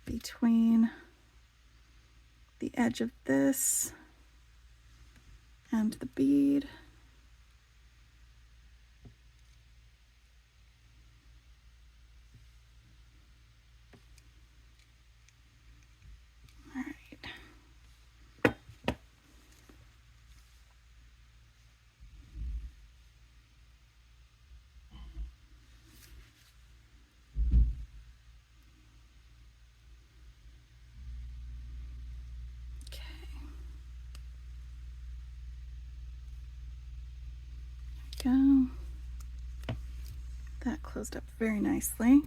between the edge of this and the bead. All right. Go. That closed up very nicely.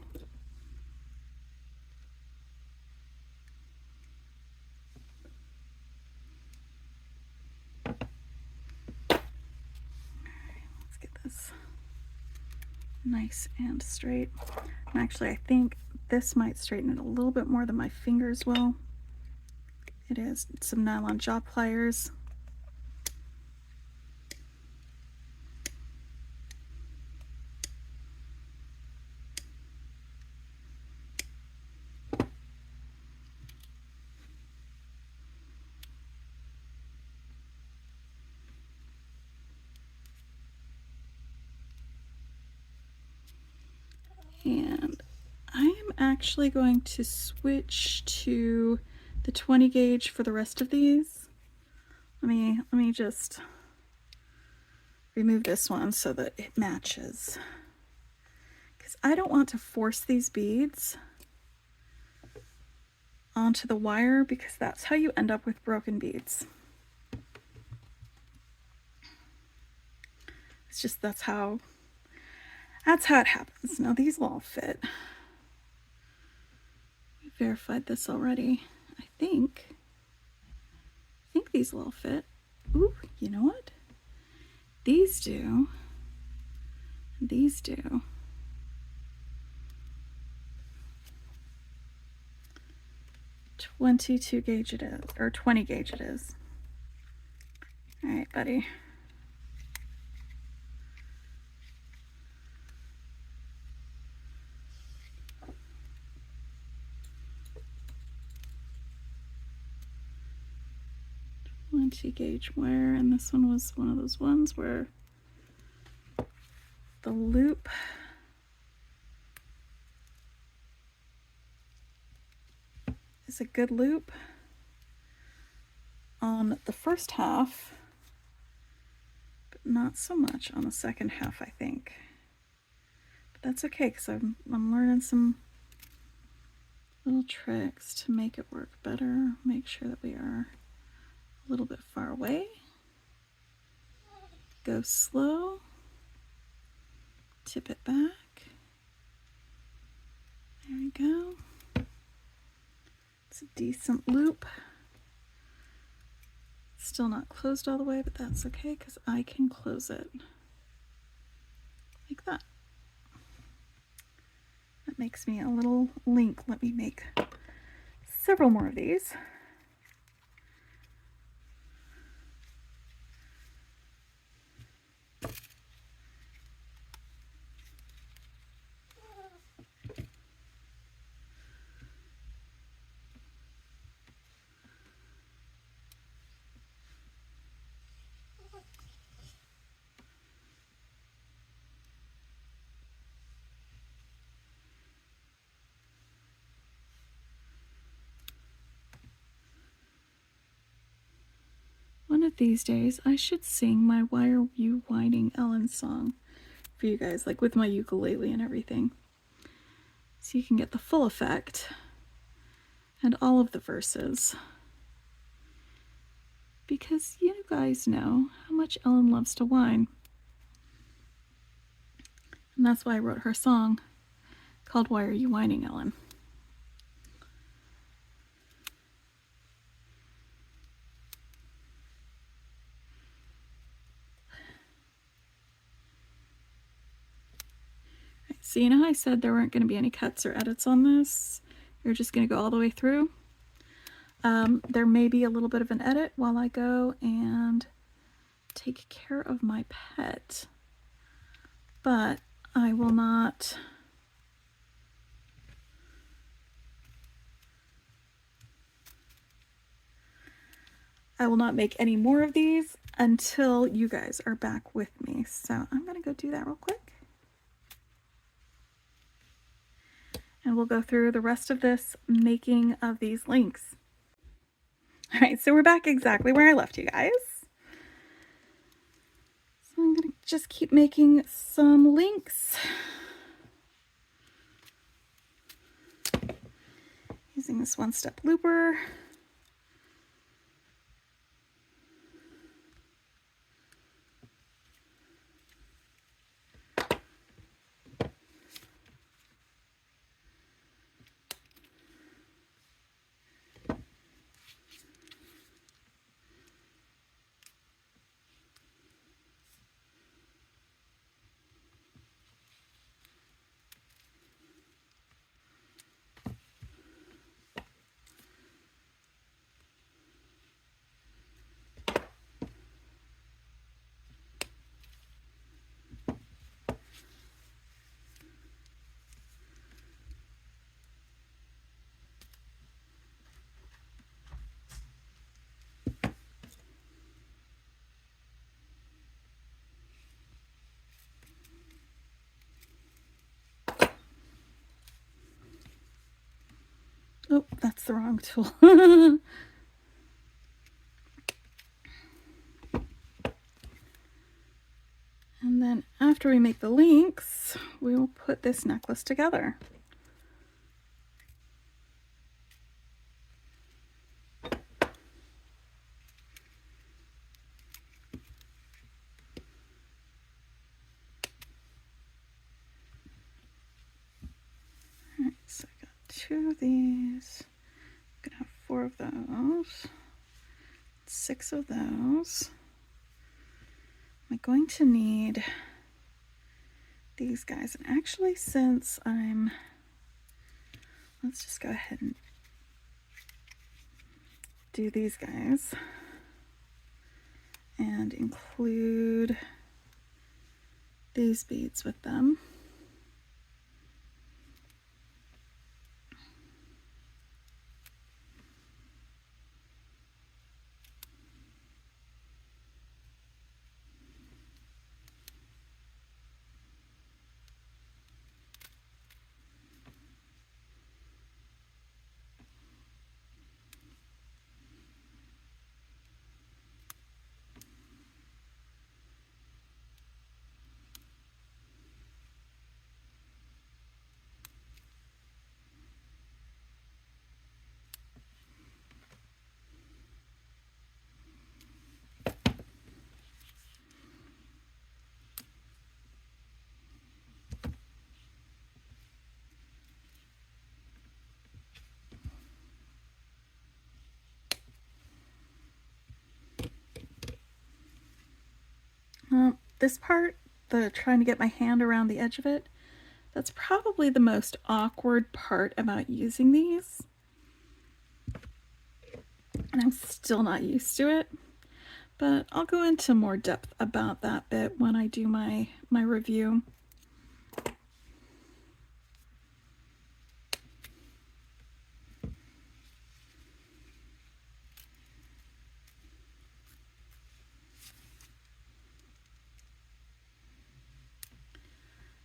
Let's get this nice and straight. And actually, I think this might straighten it a little bit more than my fingers will. It is some nylon jaw pliers. And I am actually going to switch to the 20 gauge for the rest of these. Let me just remove this one so that it matches, because I don't want to force these beads onto the wire, because that's how you end up with broken beads. It's just that's how it happens. Now these will all fit. We verified this already. I think these will all fit. Ooh, you know what? These do. These do. .22 gauge it is, or 20 gauge it is. All right, buddy. Gauge wire, and this one was one of those ones where the loop is a good loop on the first half, but not so much on the second half, I think. But that's okay, because I'm learning some little tricks to make it work better. Make sure that we are a little bit far away. Go slow. Tip it back. There we go. It's a decent loop. Still not closed all the way, but that's okay, because I can close it like that. That makes me a little link. Let me make several more of these. One of these days, I should sing my Why Are You Whining Ellen song for you guys, like with my ukulele and everything, so you can get the full effect and all of the verses. Because you guys know how much Ellen loves to whine. And that's why I wrote her song. called Why Are You Whining, Ellen? So you know how I said there weren't going to be any cuts or edits on this? You're just going to go all the way through. There may be a little bit of an edit while I go and take care of my pet, but I will not make any more of these until you guys are back with me. So I'm going to go do that real quick. And we'll go through the rest of this making of these links. All right, so we're back exactly where I left you guys. So I'm going to just keep making some links. Using this one-step looper. Oh, that's the wrong tool. And then after we make the links, we will put this necklace together. All right, so I got 2 of these. I'm gonna have 4 of those, 6 of those. I'm going to need these guys, and actually, since let's just go ahead and do these guys and include these beads with them. This part, the trying to get my hand around the edge of it, that's probably the most awkward part about using these. And I'm still not used to it, but I'll go into more depth about that bit when I do my review.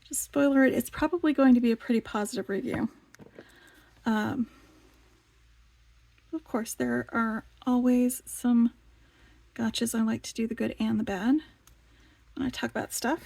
Just spoiler it, it's probably going to be a pretty positive review. Of course, there are always some gotchas. I like to do the good and the bad when I talk about stuff.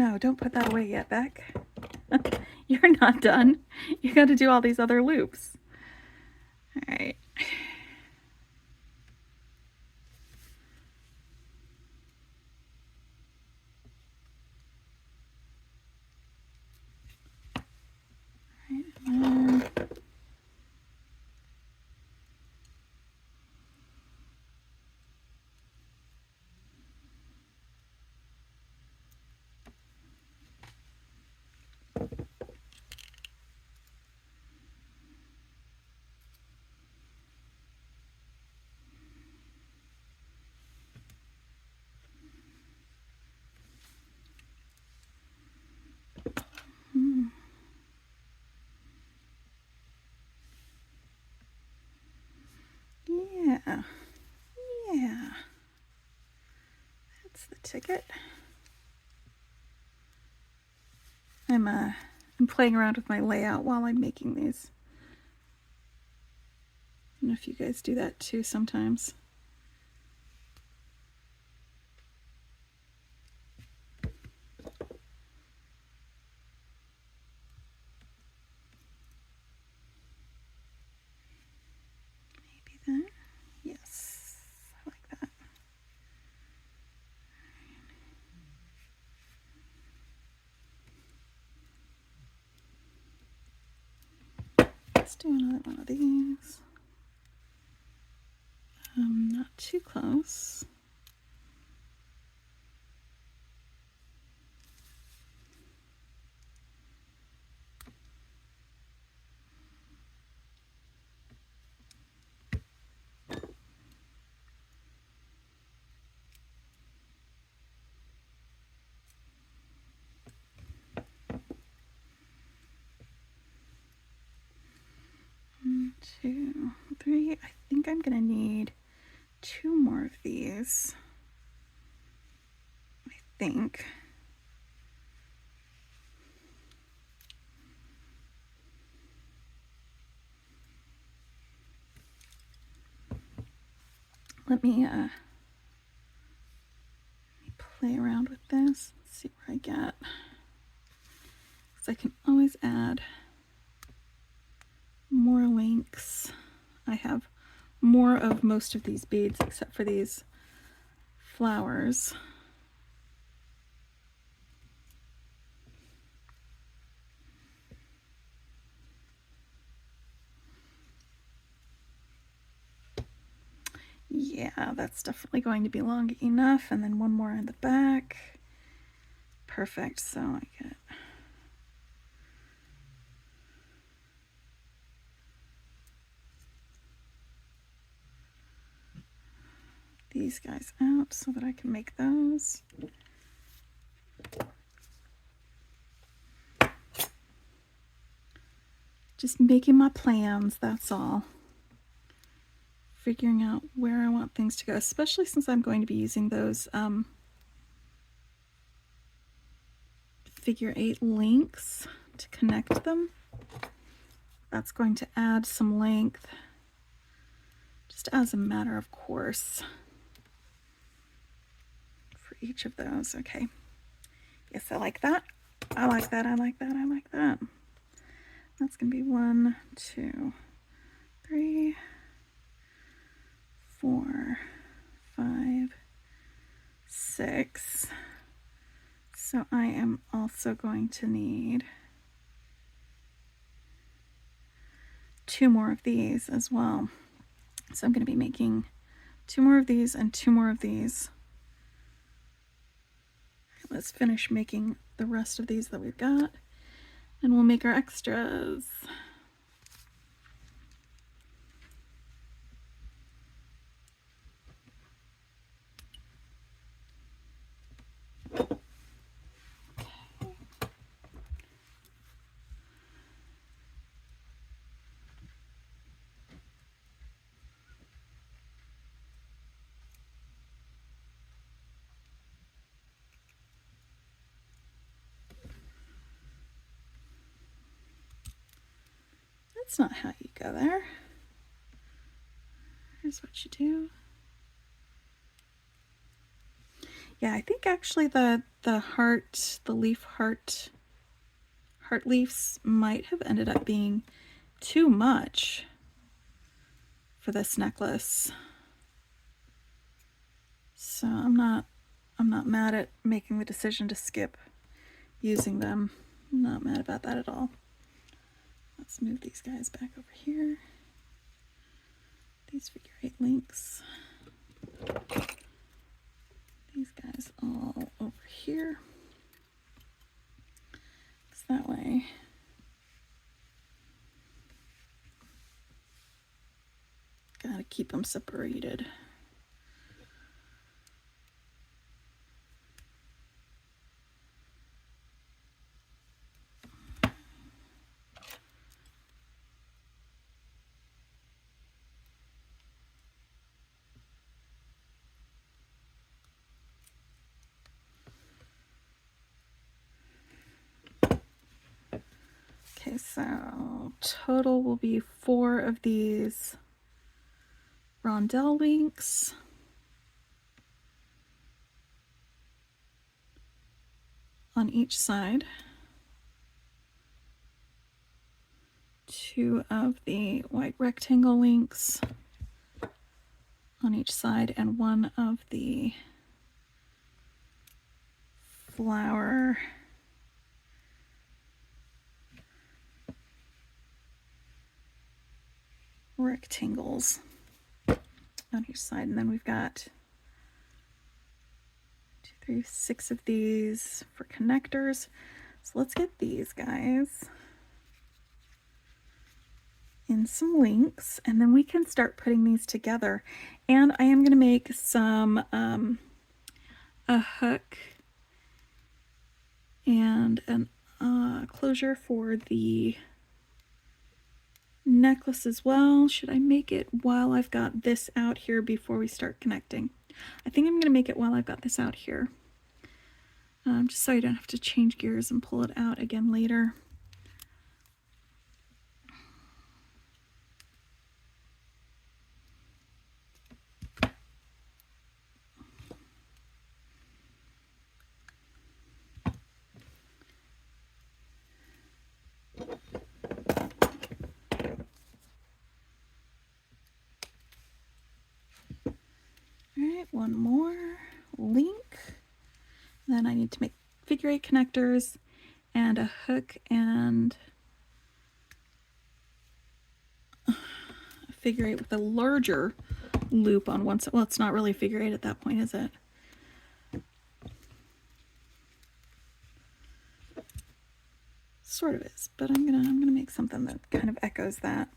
no, don't put that away yet, Beck. You're not done. You got to do all these other loops. All right. Yeah. Yeah. That's the ticket. I'm playing around with my layout while I'm making these. I don't know if you guys do that too sometimes. Maybe that. Yes, I like that. Let's do another one of these. Not too close. One, two, three. I think I'm gonna need 2 more of these. I think. Let me play around with this, see where I get. Because I can always add more links. I have more of most of these beads except for these flowers. Yeah, that's definitely going to be long enough. And then one more in the back. Perfect. So I get these guys out so that I can make those. Just making my plans, that's all. Figuring out where I want things to go, especially since I'm going to be using those figure 8 links to connect them. That's going to add some length, just as a matter of course, for each of those. Okay. Yes, I like that. I like that. I like that. I like that. That's going to be 1, 2, 3, 4, 5, 6. So I am also going to need 2 more of these as well. So I'm going to be making 2 more of these and 2 more of these. Let's finish making the rest of these that we've got, and we'll make our extras. That's not how you go there. Here's what you do. Yeah, I think actually the leaf heart leaves might have ended up being too much for this necklace. So I'm not mad at making the decision to skip using them. I'm not mad about that at all. Let's move these guys back over here. These figure 8 links. These guys all over here. It's that way. Gotta keep them separated. Okay, so total will be 4 of these rondelle links. On each side. 2 of the white rectangle links on each side, and 1 of the flower rectangles on each side. And then we've got 2, 3, 6 of these for connectors. So let's get these guys in some links, and then we can start putting these together. And I am going to make some a hook and an closure for the necklace as well. Should I make it while I've got this out here before we start connecting? I think I'm going to make it while I've got this out here, just so I don't have to change gears and pull it out again later. Alright, one more link. Then I need to make figure 8 connectors and a hook and a figure 8 with a larger loop on one side. Well, it's not really figure 8 at that point, is it? Sort of is, but I'm gonna make something that kind of echoes that.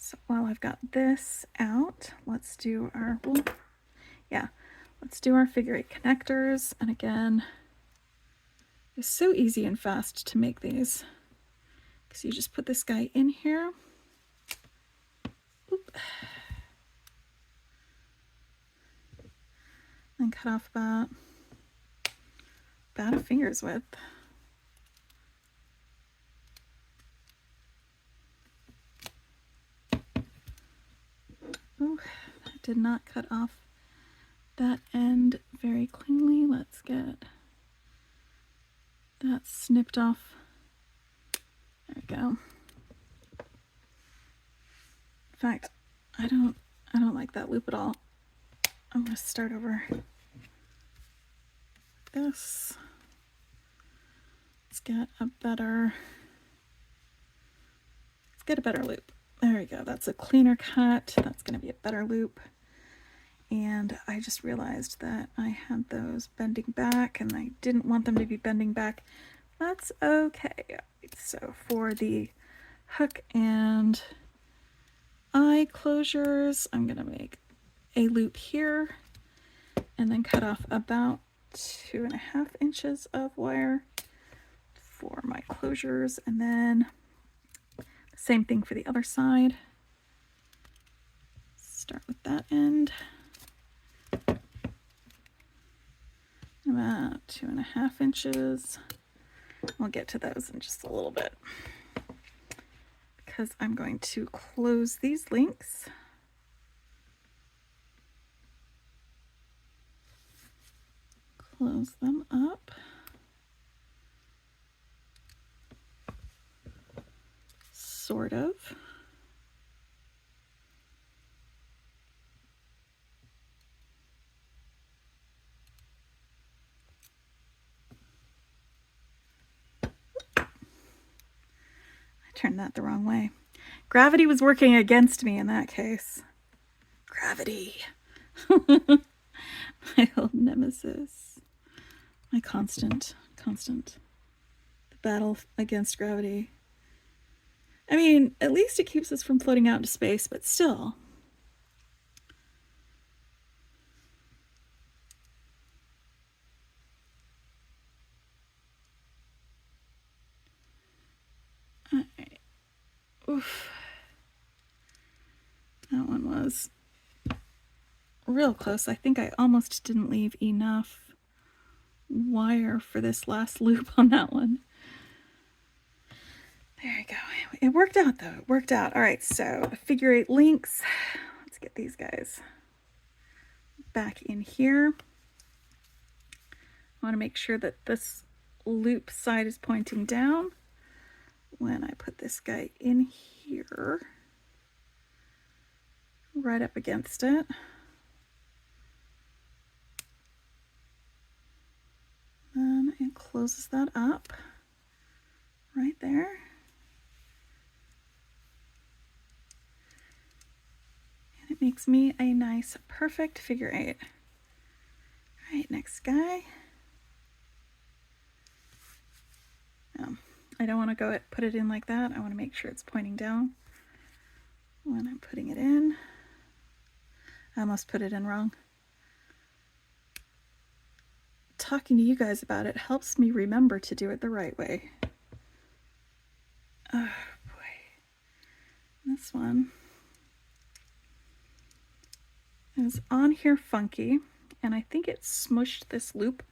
So while I've got this out, let's do our let's do our figure 8 connectors. And again, it's so easy and fast to make these because you just put this guy in here. Oop. And cut off about a finger's width. Oh, that did not cut off that end very cleanly. Let's get that snipped off. There we go. In fact, I don't like that loop at all. I'm gonna start over this. Let's get a better loop. There we go. That's a cleaner cut. That's going to be a better loop. And I just realized that I had those bending back and I didn't want them to be bending back. That's okay. So for the hook and eye closures, I'm going to make a loop here and then cut off about 2.5 inches of wire for my closures, and then same thing for the other side. Start with that end. About 2.5 inches. We'll get to those in just a little bit because I'm going to close these links. close them up. Sort of. I turned that the wrong way. Gravity was working against me in that case. Gravity. My old nemesis. My constant. The battle against gravity. I mean, at least it keeps us from floating out into space, but still. Alright. Oof. That one was real close. I think I almost didn't leave enough wire for this last loop on that one. There you go. It worked out though. It worked out. All right, so figure 8 links. Let's get these guys back in here. I want to make sure that this loop side is pointing down when I put this guy in here, right up against it. Then it closes that up right there. And it makes me a nice, perfect figure 8. All right, next guy. I don't want to put it in like that. I want to make sure it's pointing down when I'm putting it in. I almost put it in wrong. Talking to you guys about it helps me remember to do it the right way. Oh boy. This one is on here funky, and I think it smushed this loop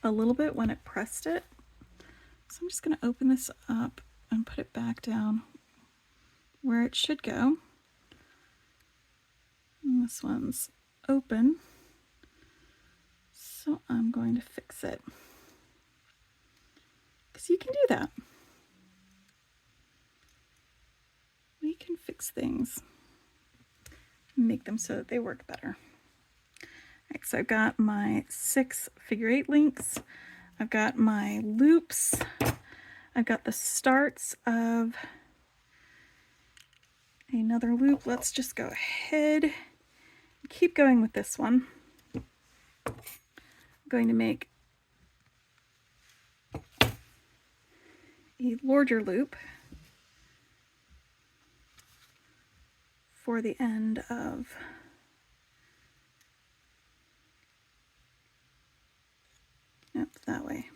a little bit when it pressed it. So I'm just going to open this up and put it back down where it should go. And this one's open, so I'm going to fix it. Because you can do that. We can fix things, make them so that they work better. All right, so I've got my 6 figure 8 links. I've got my loops. I've got the starts of another loop. Let's just go ahead and keep going with this one. I'm going to make a larger loop for the end of that way.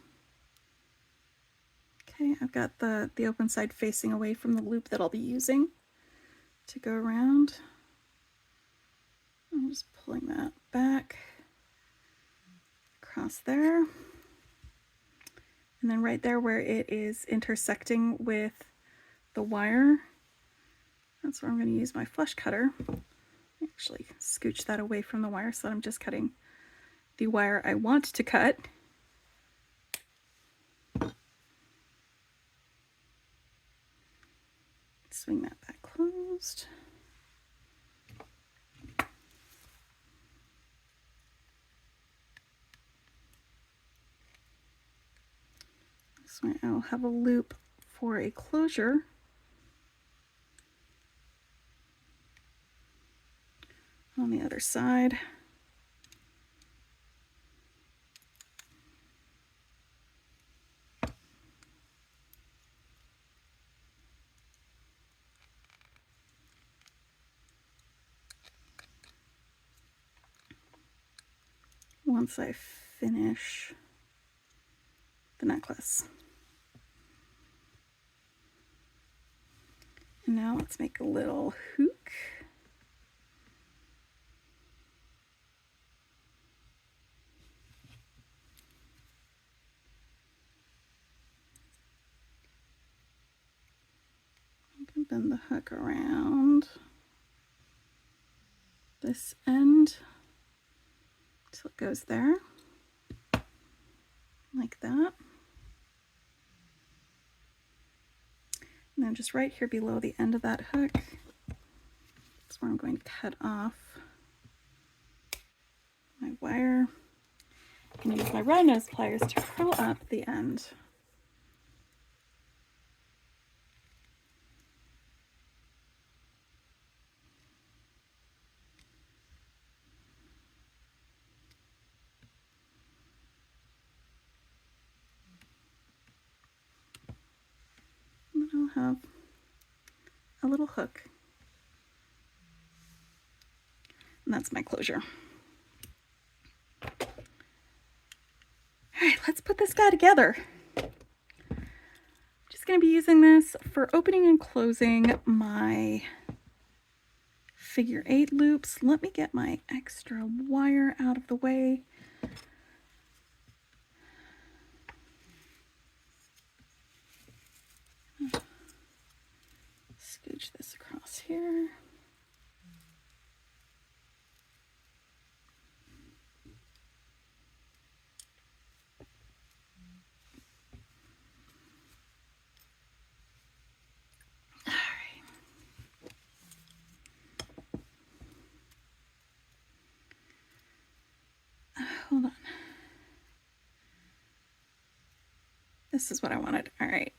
Okay, I've got the open side facing away from the loop that I'll be using to go around. I'm just pulling that back across there. And then right there where it is intersecting with the wire, that's where I'm going to use my flush cutter. Actually scooch that away from the wire so that I'm just cutting the wire I want to cut. Swing that back closed. This way I'll have a loop for a closure. On the other side. Once I finish the necklace. And now let's make a little hook. I can bend the hook around this end until it goes there. like that. And then just right here below the end of that hook, that's where I'm going to cut off my wire and use my round nose pliers to curl up the end. And then I'll have a little hook. And that's my closure. All right, let's put this guy together. I'm just going to be using this for opening and closing my figure 8 loops. Let me get my extra wire out of the way. Scooch this across here. Hold on. This is what I wanted. All right.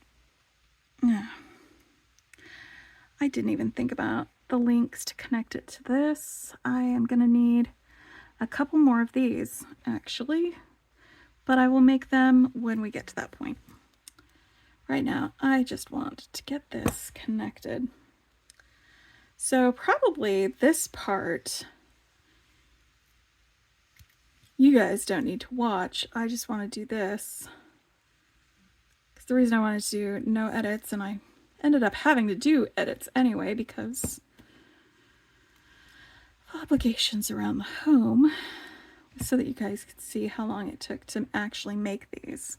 I didn't even think about the links to connect it to this. I am going to need a couple more of these, actually, but I will make them when we get to that point. Right now, I just want to get this connected. So probably this part you guys don't need to watch. I just want to do this. Because the reason I wanted to do no edits, and I ended up having to do edits anyway because of obligations around the home, so that you guys could see how long it took to actually make these.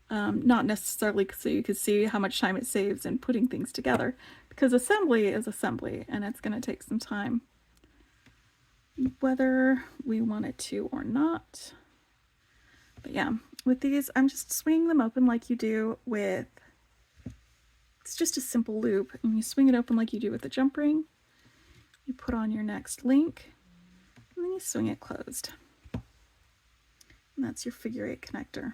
Not necessarily so you could see how much time it saves in putting things together, because assembly is assembly and it's going to take some time, whether we want it to or not. But yeah, with these, I'm just swinging them open like you do with, it's just a simple loop, and you swing it open like you do with the jump ring. You put on your next link, and then you swing it closed. And that's your figure 8 connector.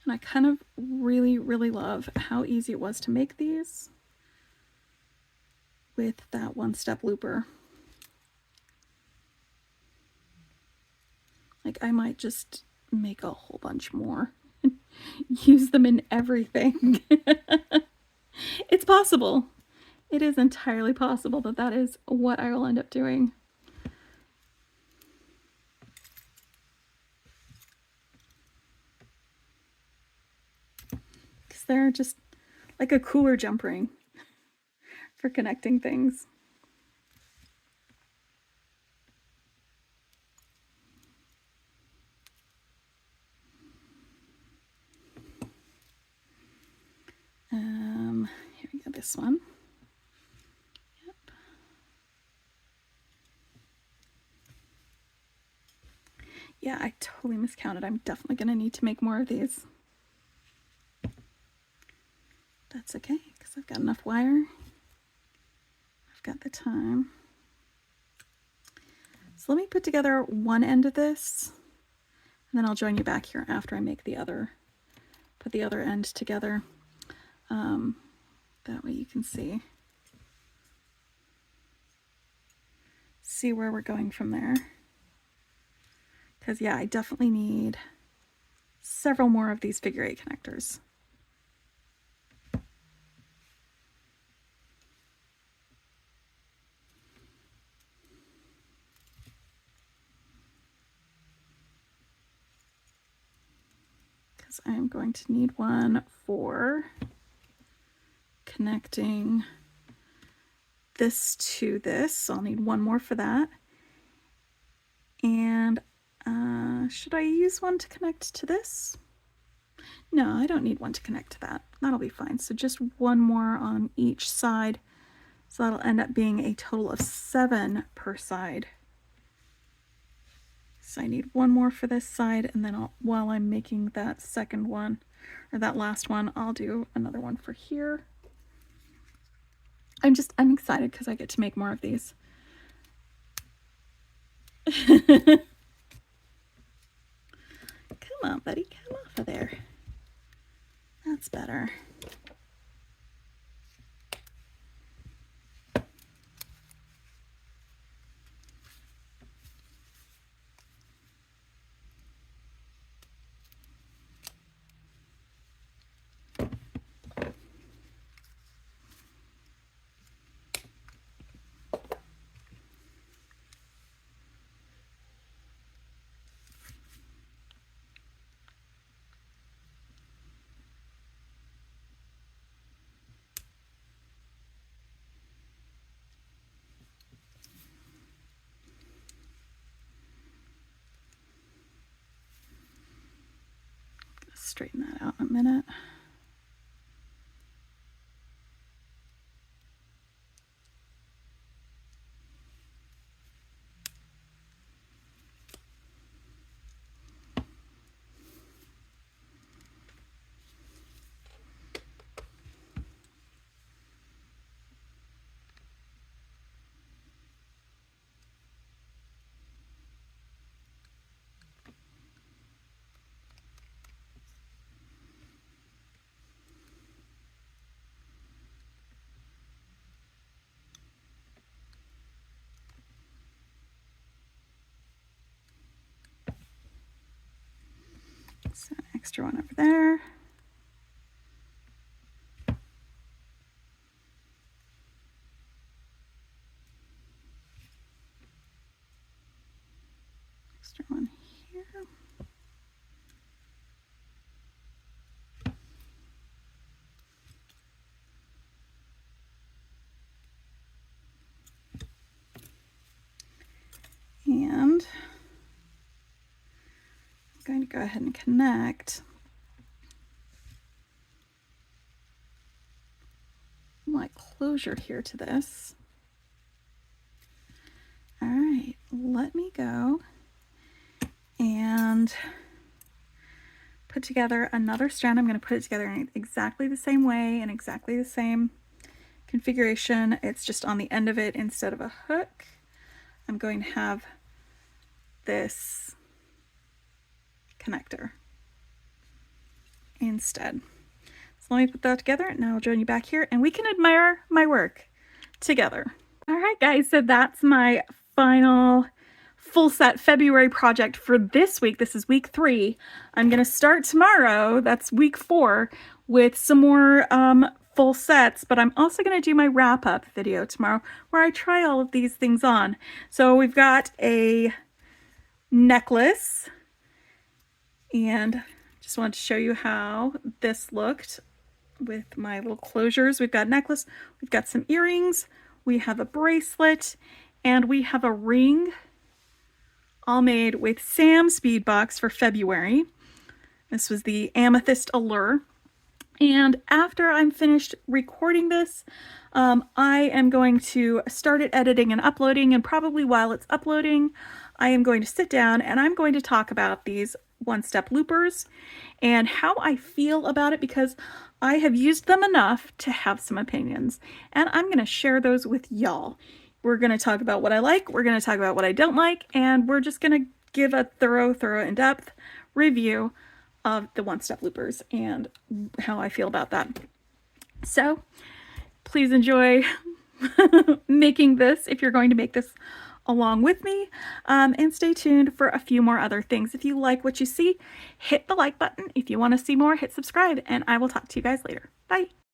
And I kind of really, really love how easy it was to make these with that one-step looper. Like, I might just make a whole bunch more and use them in everything. It's possible. It is entirely possible that that is what I will end up doing. Because they're just like a cooler jump ring for connecting things. Here we go, this one. Yep. Yeah, I totally miscounted. I'm definitely going to need to make more of these. That's okay, because I've got enough wire. I've got the time. So let me put together one end of this, and then I'll join you back here after I make the other, put the other end together. That way you can see where we're going from there. Because yeah, I definitely need several more of these figure 8 connectors. Because I am going to need one for connecting this to this, so I'll need one more for that. And should I use one to connect to this? No, I don't need one to connect to that. That'll be fine. So just one more on each side So that'll end up being a total of 7 per side. So I need one more for this side, and then while I'm making that second one, or that last one, I'll do another one for here. I'm excited because I get to make more of these. Come on, buddy, come off of there. That's better. Straighten that out in a minute. So extra one over there. Extra one here. And I'm going to go ahead and connect my closure here to this. All right, let me go and put together another strand. I'm going to put it together in exactly the same way and exactly the same configuration. It's just on the end of it instead of a hook. I'm going to have this connector instead. So let me put that together and I'll join you back here and we can admire my work together. All right, guys, so that's my final full set February project for this week. This is week 3. I'm going to start tomorrow, that's week 4, with some more full sets, but I'm also going to do my wrap-up video tomorrow where I try all of these things on. So we've got a necklace, and just wanted to show you how this looked with my little closures. We've got a necklace, we've got some earrings, we have a bracelet, and we have a ring, all made with Sam's Bead Box for February. This was the Amethyst Allure. And after I'm finished recording this, I am going to start it editing and uploading, and probably while it's uploading, I am going to sit down and I'm going to talk about these one-step loopers and how I feel about it, because I have used them enough to have some opinions, and I'm going to share those with y'all. We're going to talk about what I like, we're going to talk about what I don't like, and we're just going to give a thorough, in-depth review of the one-step loopers and how I feel about that. So please enjoy making this if you're going to make this along with me, and stay tuned for a few more other things. If you like what you see, hit the like button. If you want to see more, hit subscribe, and I will talk to you guys later. Bye.